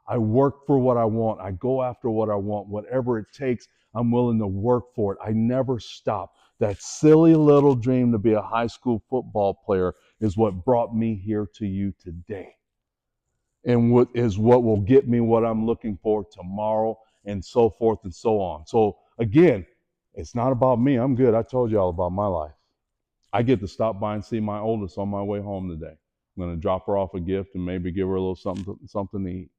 I work for what I want. I go after what I want. Whatever it takes, I'm willing to work for it. I never stop. That silly little dream to be a high school football player is what brought me here to you today. And what will get me what I'm looking for tomorrow, and so forth and so on. So again, it's not about me. I'm good. I told you all about my life. I get to stop by and see my oldest on my way home today. I'm going to drop her off a gift and maybe give her a little something to eat.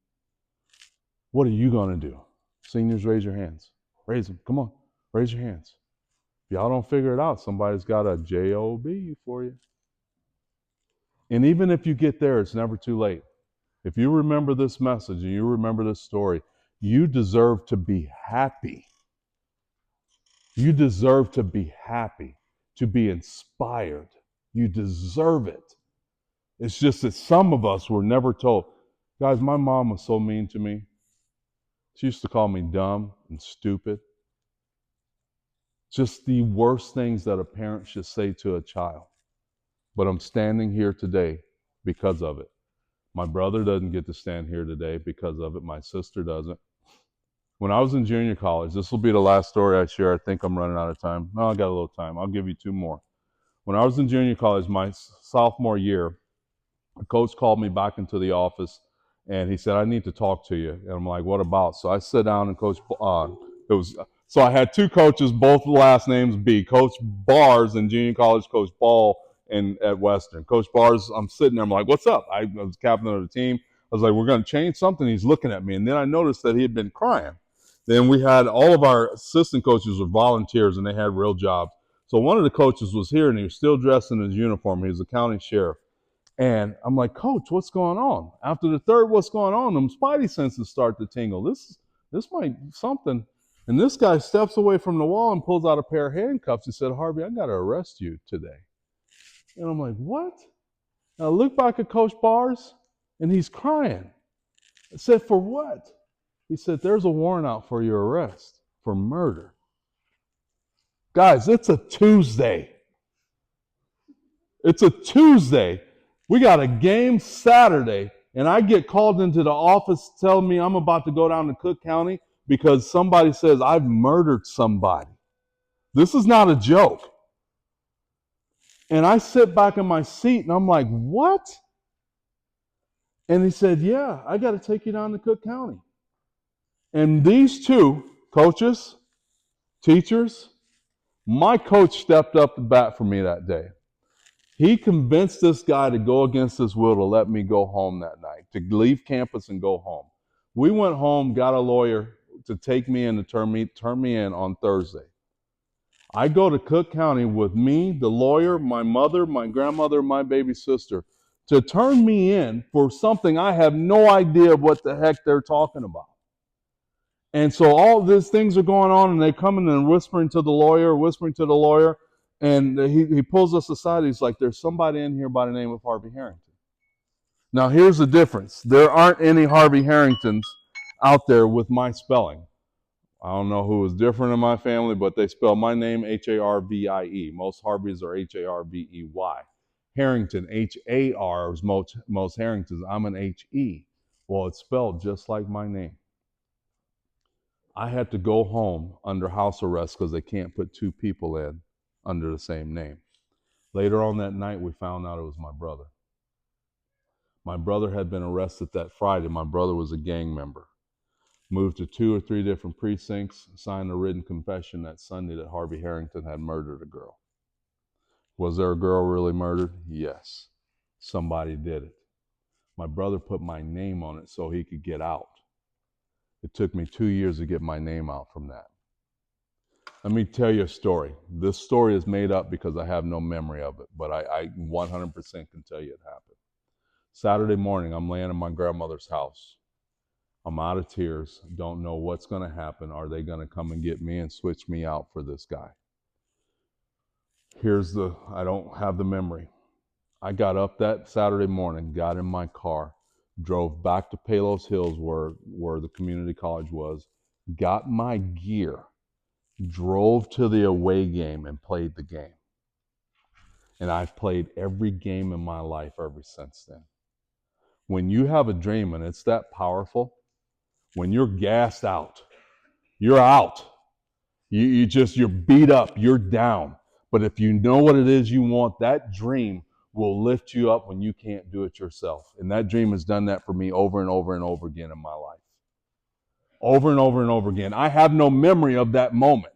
What are you going to do? Seniors, raise your hands. Raise them. Come on. Raise your hands. If y'all don't figure it out, somebody's got a job for you. And even if you get there, it's never too late. If you remember this message and you remember this story, you deserve to be happy. You deserve to be happy, to be inspired. You deserve it. It's just that some of us were never told. Guys, my mom was so mean to me. She used to call me dumb and stupid. Just the worst things that a parent should say to a child. But I'm standing here today because of it. My brother doesn't get to stand here today because of it. My sister doesn't. When I was in junior college, this will be the last story I share. I think I'm running out of time. No, I got a little time. I'll give you two more. When I was in junior college, my sophomore year, a coach called me back into the office, and he said, "I need to talk to you." And I'm like, "What about?" So I sit down, and so I had two coaches, both last names B. Coach Bars in junior college, Coach Ball at Western. Coach Bars, I'm sitting there, I'm like, "What's up?" I was captain of the team. I was like, "We're going to change something." He's looking at me, and then I noticed that he had been crying. Then we had all of our assistant coaches were volunteers, and they had real jobs. So one of the coaches was here, and he was still dressed in his uniform. He was a county sheriff. And I'm like, "Coach, what's going on?" After the third, "What's going on?" them spidey senses start to tingle. This might something. And this guy steps away from the wall and pulls out a pair of handcuffs. He said, Harvie, I got to arrest you today. And I'm like, what? And I look back at Coach Bars, and he's crying. I said, for what? He said, there's a warrant out for your arrest for murder. Guys, it's a Tuesday. It's a Tuesday. We got a game Saturday, and I get called into the office telling me I'm about to go down to Cook County because somebody says I've murdered somebody. This is not a joke. And I sit back in my seat, and I'm like, what? And he said, yeah, I got to take you down to Cook County. And these two coaches, teachers, my coach stepped up to bat for me that day. He convinced this guy to go against his will to let me go home that night, to leave campus and go home. We went home, got a lawyer to take me in to turn me in on Thursday. I go to Cook County with me, the lawyer, my mother, my grandmother, my baby sister, to turn me in for something I have no idea what the heck they're talking about. And so all these things are going on, and they come in and whispering to the lawyer, and he pulls us aside. He's like, there's somebody in here by the name of Harvie Herrington. Now, here's the difference. There aren't any Harvie Herringtons out there with my spelling. I don't know who is different in my family, but they spell my name Harvie. Most Harvies are Harvey. Herrington, Har is most Harringtons. I'm an He. Well, it's spelled just like my name. I had to go home under house arrest because they can't put two people in under the same name. Later on that night, we found out it was my brother. My brother had been arrested that Friday. My brother was a gang member. Moved to 2 or 3 different precincts, signed a written confession that Sunday that Harvie Herrington had murdered a girl. Was there a girl really murdered? Yes. Somebody did it. My brother put my name on it so he could get out. It took me 2 years to get my name out from that. Let me tell you a story. This story is made up because I have no memory of it, but I 100% can tell you it happened. Saturday morning, I'm laying in my grandmother's house. I'm out of tears, don't know what's going to happen. Are they going to come and get me and switch me out for this guy? I don't have the memory. I got up that Saturday morning, got in my car, drove back to Palos Hills where the community college was, got my gear, drove to the away game and played the game. And I've played every game in my life ever since then. When you have a dream and it's that powerful, when you're gassed out, you're out. You're beat up, you're down. But if you know what it is you want, that dream will lift you up when you can't do it yourself. And that dream has done that for me over and over and over again in my life. Over and over and over again. I have no memory of that moment.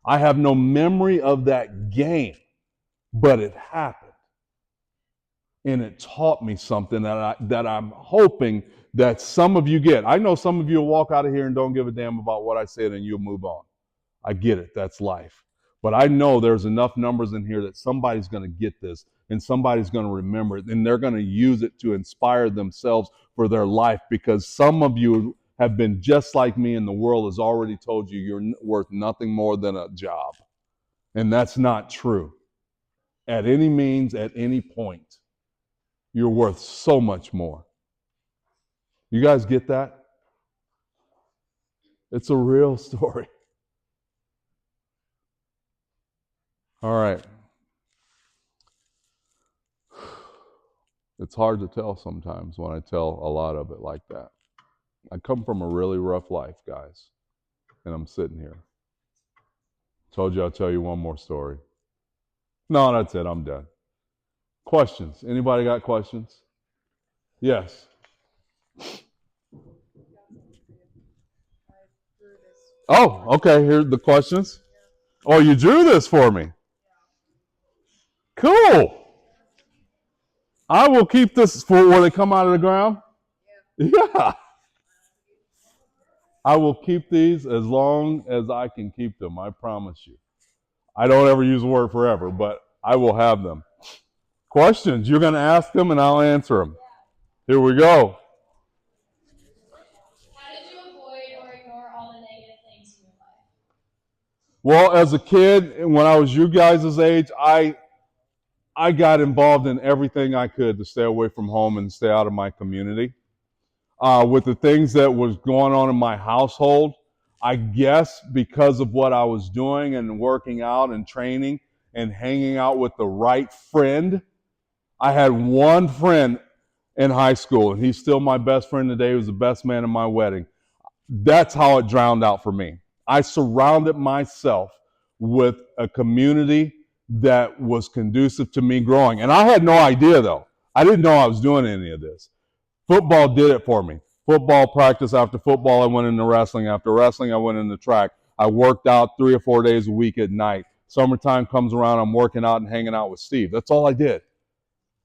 I have no memory of that game, but it happened. And it taught me something that I'm hoping that some of you get. I know some of you will walk out of here and don't give a damn about what I said and you'll move on. I get it. That's life. But I know there's enough numbers in here that somebody's going to get this and somebody's going to remember it and they're going to use it to inspire themselves for their life, because some of you have been just like me and the world has already told you you're worth nothing more than a job. And that's not true. At any means, at any point, you're worth so much more. You guys get that? It's a real story. All right. It's hard to tell sometimes when I tell a lot of it like that. I come from a really rough life, guys, and I'm sitting here. Told you I'll tell you one more story. No, that's it. I'm done. Questions? Anybody got questions? Yes. Oh, okay. Here's the questions. Oh, you drew this for me. Cool. I will keep this for when they come out of the ground. Yeah. I will keep these as long as I can keep them. I promise you. I don't ever use the word forever, but I will have them. Questions? You're going to ask them and I'll answer them. Here we go. How did you avoid or ignore all the negative things you Well, as a kid, when I was you guys' age, I got involved in everything I could to stay away from home and stay out of my community. With the things that was going on in my household, I guess because of what I was doing and working out and training and hanging out with the right friend. I had one friend in high school, and he's still my best friend today. He was the best man in my wedding. That's how it drowned out for me. I surrounded myself with a community that was conducive to me growing. And I had no idea, though. I didn't know I was doing any of this. Football did it for me. Football practice after football, I went into wrestling. After wrestling, I went into track. I worked out 3 or 4 days a week at night. Summertime comes around, I'm working out and hanging out with Steve. That's all I did.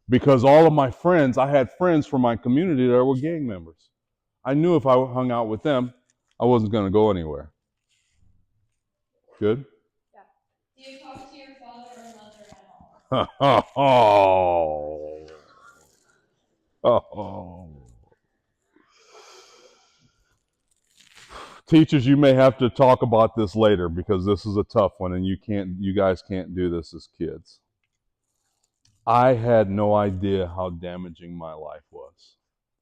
Because all of my friends, I had friends from my community that were gang members. I knew if I hung out with them, I wasn't going to go anywhere. Good? Yeah. Do you talk to your father or mother at all? Oh. Teachers, you may have to talk about this later because this is a tough one and you guys can't do this as kids. I had no idea how damaging my life was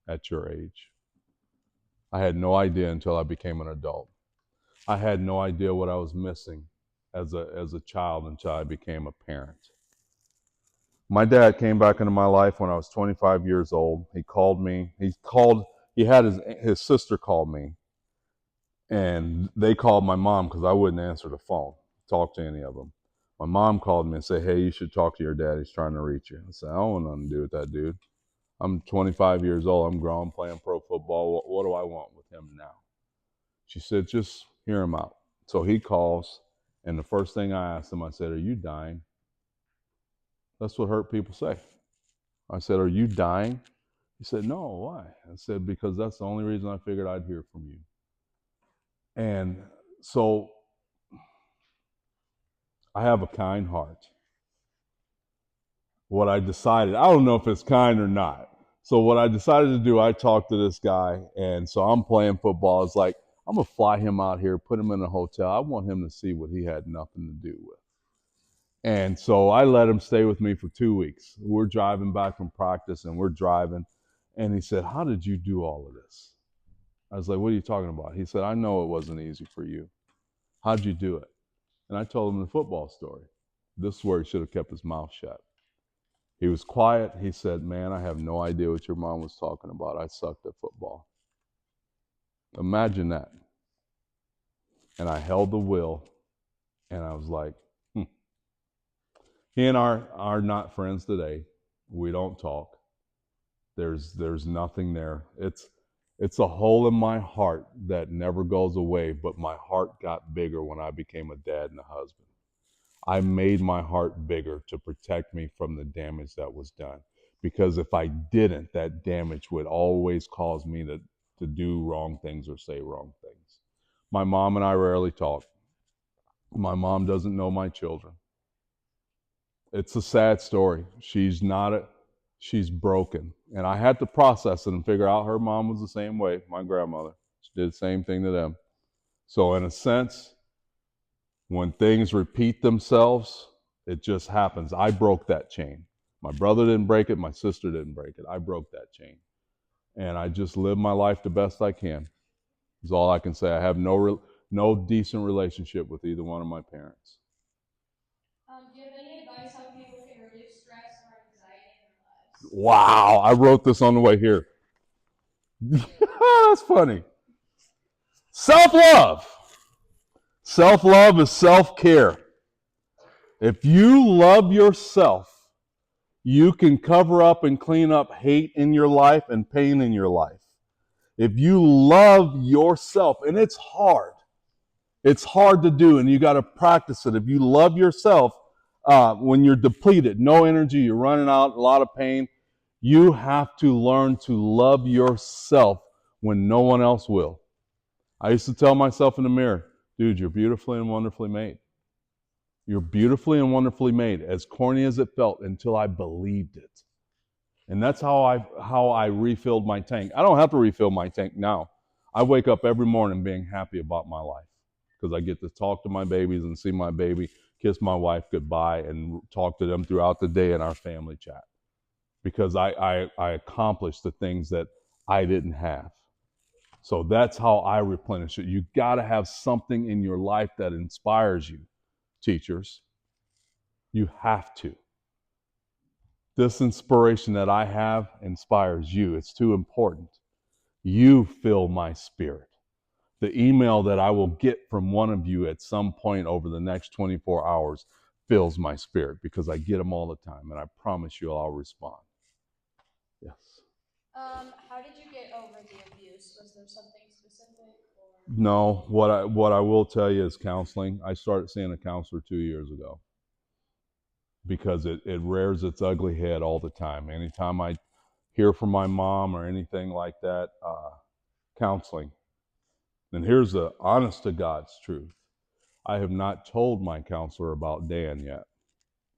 at your age. I had no idea until I became an adult. I had no idea what I was missing as a child until I became a parent. My dad came back into my life when I was 25 years old. He called me. He had his sister call me, and they called my mom because I wouldn't answer the phone, talk to any of them. My mom called me and said, "Hey, you should talk to your dad. He's trying to reach you." I said, "I don't want nothing to do with that dude. I'm 25 years old. I'm grown, playing pro football. What do I want with him now?" She said, "Just hear him out." So he calls, and the first thing I asked him, I said, "Are you dying?" That's what hurt people say. I said, "Are you dying?" He said, "No, why?" I said, "Because that's the only reason I figured I'd hear from you." And so I have a kind heart. What I decided, I don't know if it's kind or not. So what I decided to do, I talked to this guy, and so I'm playing football. It's like, I'm going to fly him out here, put him in a hotel. I want him to see what he had nothing to do with. And so I let him stay with me for 2 weeks. We're driving back from practice, and we're driving. And he said, "How did you do all of this?" I was like, "What are you talking about?" He said, "I know it wasn't easy for you. How'd you do it?" And I told him the football story. This is where he should have kept his mouth shut. He was quiet. He said, "Man, I have no idea what your mom was talking about. I sucked at football." Imagine that. And I held the wheel, and I was like, He and I are not friends today. We don't talk. There's nothing there. It's a hole in my heart that never goes away, but my heart got bigger when I became a dad and a husband. I made my heart bigger to protect me from the damage that was done. Because if I didn't, that damage would always cause me to do wrong things or say wrong things. My mom and I rarely talk. My mom doesn't know my children. It's a sad story. She's broken. And I had to process it and figure out her mom was the same way, my grandmother. She did the same thing to them. So in a sense, when things repeat themselves, it just happens. I broke that chain. My brother didn't break it. My sister didn't break it. I broke that chain. And I just live my life the best I can. Is all I can say. I have no decent relationship with either one of my parents. Do you have any advice how people can reduce stress or anxiety in their lives? Wow, I wrote this on the way here. That's funny. Self-love. Self-love is self-care. If you love yourself, you can cover up and clean up hate in your life and pain in your life. If you love yourself, and it's hard to do, and you got to practice it. If you love yourself, when you're depleted, no energy, you're running out, a lot of pain, you have to learn to love yourself when no one else will. I used to tell myself in the mirror, "Dude, you're beautifully and wonderfully made. You're beautifully and wonderfully made," as corny as it felt, until I believed it. And that's how I refilled my tank. I don't have to refill my tank now. I wake up every morning being happy about my life. because I get to talk to my babies and see my baby, kiss my wife goodbye, and talk to them throughout the day in our family chat. Because I accomplished the things that I didn't have. So that's how I replenish it. You got to have something in your life that inspires you, teachers. You have to. This inspiration that I have inspires you. It's too important. You fill my spirit. The email that I will get from one of you at some point over the next 24 hours fills my spirit because I get them all the time, and I promise you I'll respond. Yes. How did you get over the abuse? Was there something specific? No, what I will tell you is counseling. I started seeing a counselor 2 years ago because it rears its ugly head all the time. Anytime I hear from my mom or anything like that, counseling. And here's the honest to God's truth. I have not told my counselor about Dan yet.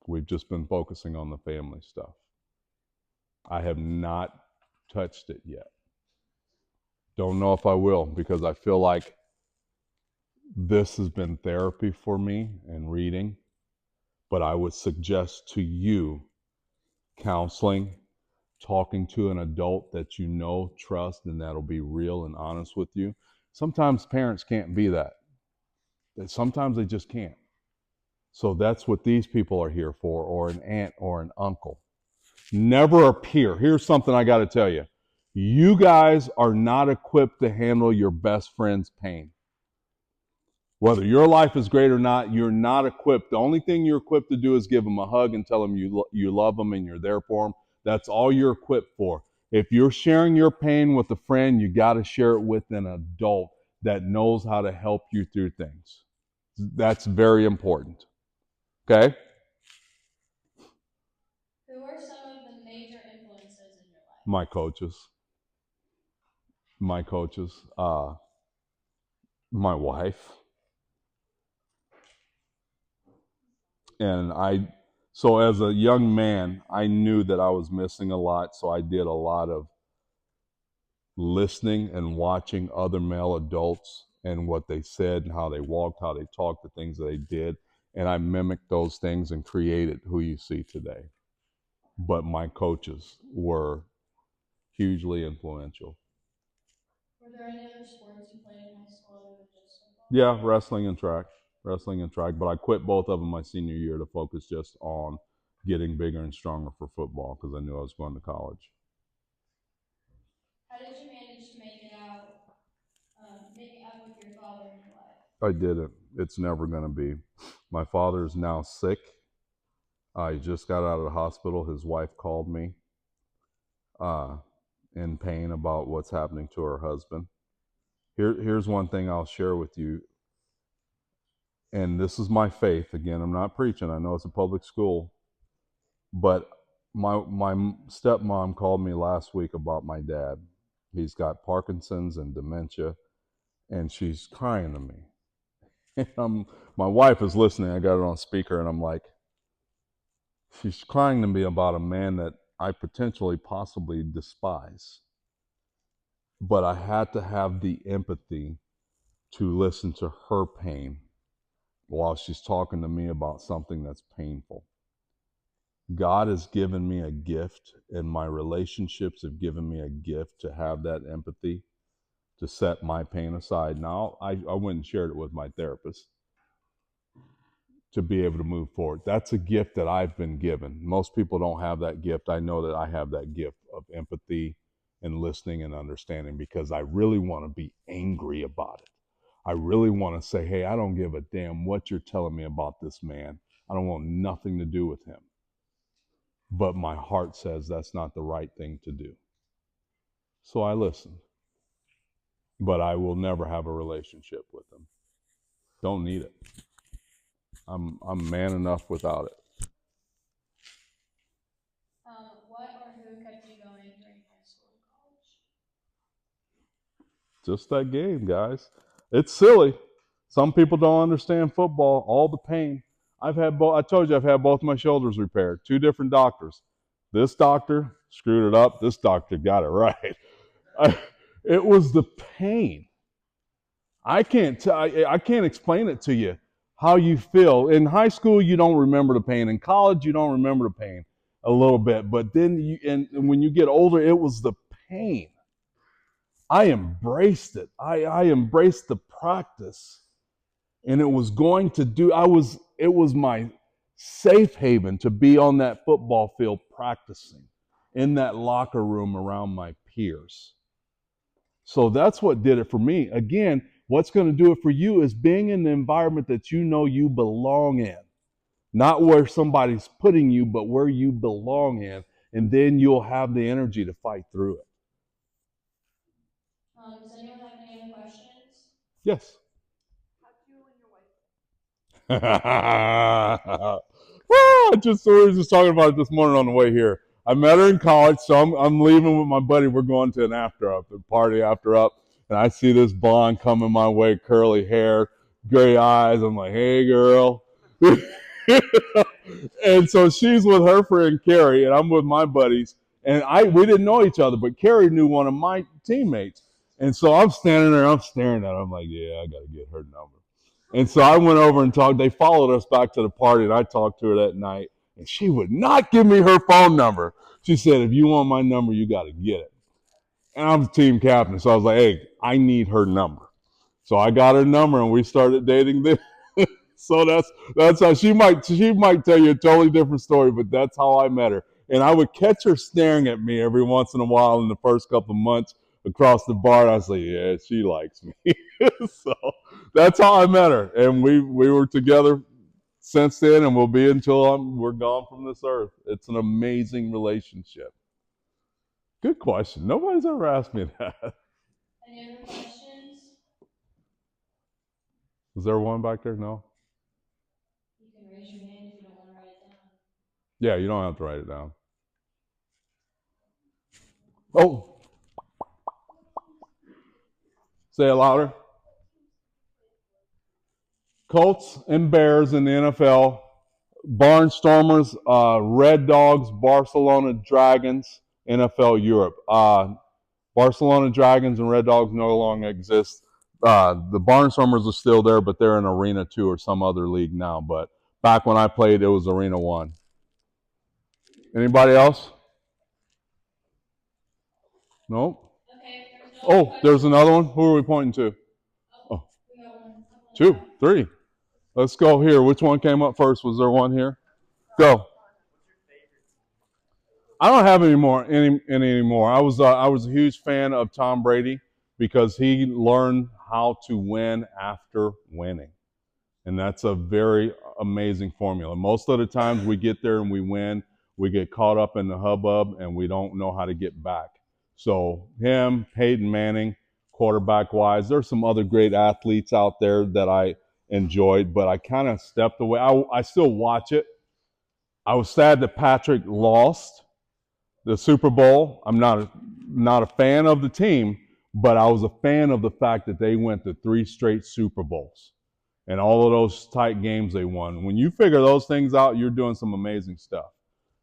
We've just been focusing on the family stuff. I have not touched it yet. Don't know if I will because I feel like this has been therapy for me and reading. But I would suggest to you counseling, talking to an adult that you know, trust, and that'll be real and honest with you. Sometimes parents can't be that. Sometimes they just can't. So that's what these people are here for, or an aunt or an uncle. Never a peer. Here's something I got to tell you. You guys are not equipped to handle your best friend's pain. Whether your life is great or not, you're not equipped. The only thing you're equipped to do is give them a hug and tell them you love them and you're there for them. That's all you're equipped for. If you're sharing your pain with a friend, you got to share it with an adult that knows how to help you through things. That's very important. Okay? Who are some of the major influences in your life? My coaches. My wife. And so as a young man, I knew that I was missing a lot, so I did a lot of listening and watching other male adults and what they said and how they walked, how they talked, the things that they did. And I mimicked those things and created who you see today. But my coaches were hugely influential. Were there any other sports you played in high school other than just football? Yeah, wrestling and track. But I quit both of them my senior year to focus just on getting bigger and stronger for football because I knew I was going to college. How did you manage to make it up with your father in your life? I didn't. It's never going to be. My father is now sick. He just got out of the hospital. His wife called me in pain about what's happening to her husband. Here's one thing I'll share with you. And this is my faith. Again, I'm not preaching. I know it's a public school. But my stepmom called me last week about my dad. He's got Parkinson's and dementia. And she's crying to me. And my wife is listening. I got it on speaker. And I'm like, she's crying to me about a man that I potentially possibly despise. But I had to have the empathy to listen to her pain while she's talking to me about something that's painful. God has given me a gift, and my relationships have given me a gift to have that empathy, to set my pain aside. Now, I went and shared it with my therapist to be able to move forward. That's a gift that I've been given. Most people don't have that gift. I know that I have that gift of empathy and listening and understanding because I really want to be angry about it. I really want to say, hey, I don't give a damn what you're telling me about this man. I don't want nothing to do with him. But my heart says that's not the right thing to do. So I listen. But I will never have a relationship with him. Don't need it. I'm man enough without it. What or who kept you going during high school and college? Just that game, guys. It's silly. Some people don't understand football, all the pain. I told you I've had both my shoulders repaired, 2 different doctors. This doctor screwed it up. This doctor got it right. It was the pain. I can't explain it to you how you feel. In high school, you don't remember the pain. In college, you don't remember the pain a little bit. But then, and when you get older, it was the pain. I embraced it. I embraced the practice, and it was going to do. It was my safe haven to be on that football field practicing in that locker room around my peers. So that's what did it for me. Again, what's going to do it for you is being in the environment that you know you belong in, not where somebody's putting you, but where you belong in. And then you'll have the energy to fight through it. Does anyone have any other questions? Yes. We were just talking about it this morning on the way here. I met her in college, so I'm leaving with my buddy. We're going to an party after up, and I see this blonde coming my way, curly hair, gray eyes. I'm like, hey, girl. And so she's with her friend Carrie, and I'm with my buddies. And we didn't know each other, but Carrie knew one of my teammates. And so I'm standing there, I'm staring at her. I'm like, yeah, I got to get her number. And so I went over and talked. They followed us back to the party, and I talked to her that night. And she would not give me her phone number. She said, if you want my number, you got to get it. And I'm the team captain, so I was like, hey, I need her number. So I got her number, and we started dating then. So that's how she might tell you a totally different story, but that's how I met her. And I would catch her staring at me every once in a while in the first couple of months across the bar. And I was like, yeah, she likes me. So that's how I met her, and we were together since then, and we'll be until we're gone from this earth. It's an amazing relationship. Good question. Nobody's ever asked me that. Any other questions? Is there one back there? No. You can raise your hand if you don't want to write it down. Yeah, you don't have to write it down. Oh, say it louder. Colts and Bears in the NFL. Barnstormers, Red Dogs, Barcelona Dragons, NFL Europe. Barcelona Dragons and Red Dogs no longer exist. The Barnstormers are still there, but they're in Arena 2 or some other league now. But back when I played, it was Arena 1. Anybody else? No? Okay, there's no Oh, there's another one. Who are we pointing to? Oh, we got one. 2, 3. Let's go here. Which one came up first? Was there one here? Go. I don't have any anymore. I was a huge fan of Tom Brady because he learned how to win after winning, and that's a very amazing formula. Most of the times we get there and we win, we get caught up in the hubbub and we don't know how to get back. So him, Peyton Manning, quarterback wise, there's some other great athletes out there that I enjoyed, but I kind of stepped away. I still watch it. I was sad that Patrick lost the Super Bowl. I'm not a fan of the team, but I was a fan of the fact that they went to 3 straight Super Bowls and all of those tight games they won. When you figure those things out, you're doing some amazing stuff.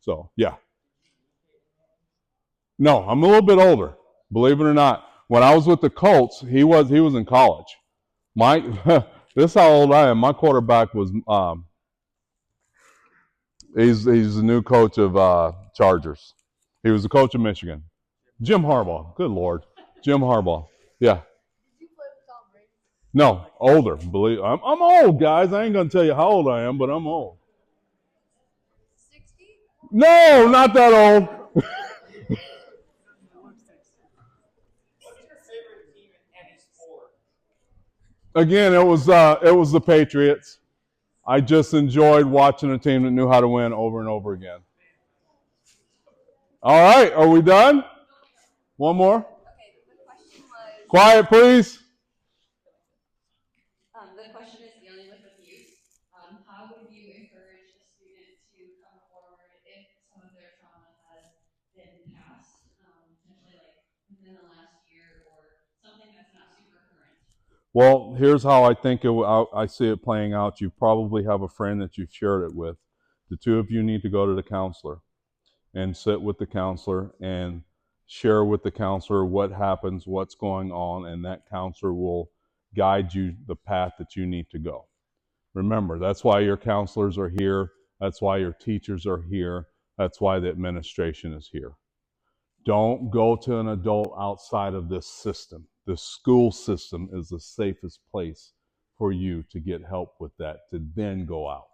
So yeah. No, I'm a little bit older, believe it or not. When I was with the Colts, he was in college. My this is how old I am. My quarterback was he's the new coach of Chargers. He was the coach of Michigan. Jim Harbaugh. Good Lord. Jim Harbaugh. Yeah. No, older. Believe I'm old, guys. I ain't gonna tell you how old I am, but I'm old. 60? No, not that old. Again, it was the Patriots. I just enjoyed watching a team that knew how to win over and over again. All right, are we done? One more. Okay, the question was. Quiet, please. The question is dealing with abuse. How would you encourage a student to come forward if some of their trauma has been passed, potentially like within the last year or something that's not super current? Well, here's how I think I see it playing out. You probably have a friend that you've shared it with. The two of you need to go to the counselor and sit with the counselor and share with the counselor what happens, what's going on, and that counselor will guide you the path that you need to go. Remember, that's why your counselors are here. That's why your teachers are here. That's why the administration is here. Don't go to an adult outside of this system. The school system is the safest place for you to get help with that, to then go out.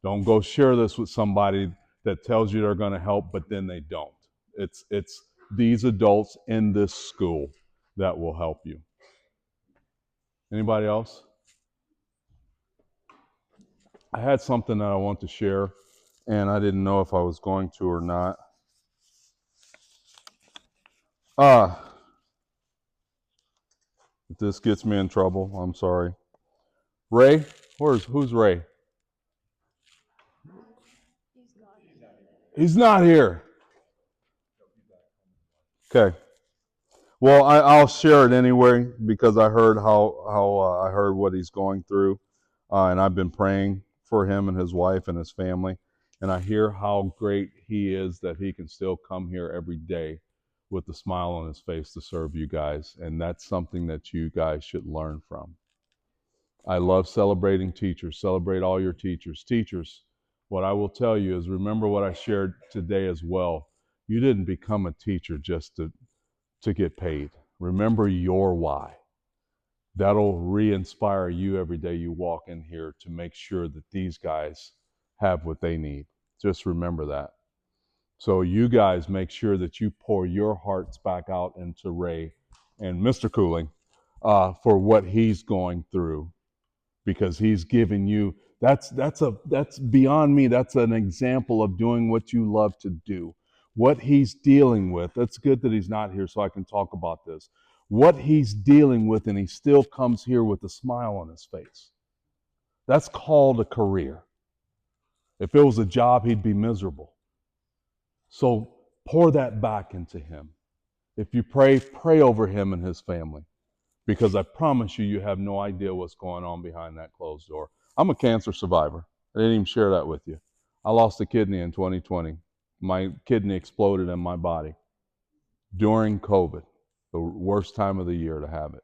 Don't go share this with somebody that tells you they're going to help, but then they don't. It's these adults in this school that will help you. Anybody else? I had something that I want to share, and I didn't know if I was going to or not. If this gets me in trouble, I'm sorry. Ray? Who's Ray? He's not here. Okay. Well, I'll share it anyway because I heard I heard what he's going through, and I've been praying for him and his wife and his family, and I hear how great he is that he can still come here every day with a smile on his face to serve you guys, and that's something that you guys should learn from. I love celebrating teachers. Celebrate all your teachers. Teachers, what I will tell you is remember what I shared today as well. You didn't become a teacher just to get paid. Remember your why. That'll re-inspire you every day you walk in here to make sure that these guys have what they need. Just remember that. So you guys make sure that you pour your hearts back out into Ray and Mr. Cooling for what he's going through, because he's giving you, that's beyond me. That's an example of doing what you love to do. What he's dealing with, that's good that he's not here so I can talk about this. What he's dealing with, and he still comes here with a smile on his face. That's called a career. If it was a job, he'd be miserable. So pour that back into him. If you pray over him and his family, because I promise you, you have no idea what's going on behind that closed door. I'm a cancer survivor. I didn't even share that with you. I lost a kidney in 2020. My kidney exploded in my body during COVID, the worst time of the year to have it.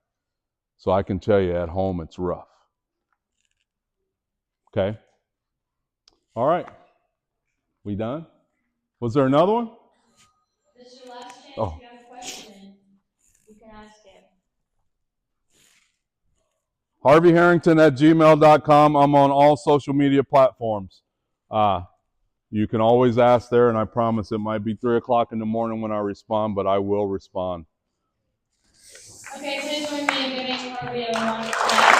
So I can tell you, at home, it's rough. Okay? All right. We done? Was there another one? This is your last chance. Oh. If you have a question, you can ask him. HarvieHerrington@gmail.com. I'm on all social media platforms. You can always ask there, and I promise it might be 3 o'clock in the morning when I respond, but I will respond. Okay, please join me in giving Harvie a round of applause.